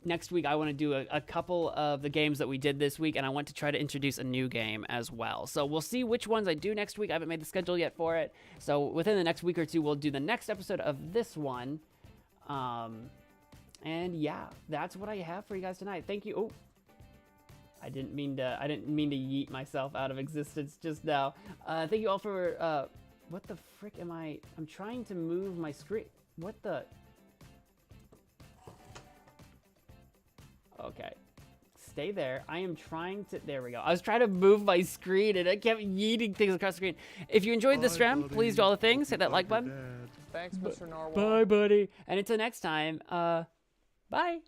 next week I want to do a couple of the games that we did this week, and I want to try to introduce a new game as well. So we'll see which ones I do next week. I haven't made the schedule yet for it. So within the next week or two, we'll do the next episode of this one. And yeah, that's what I have for you guys tonight. Thank you. Oh, I didn't mean to yeet myself out of existence just now. Thank you all for, what the frick am I? I'm trying to move my screen. What the? Okay. Stay there. I am trying to, there we go. I was trying to move my screen and I kept yeeting things across the screen. If you enjoyed this stream, please do all the things. Hit that like button. Thanks, Mr. Narwhal. Bye, buddy. And until next time, bye.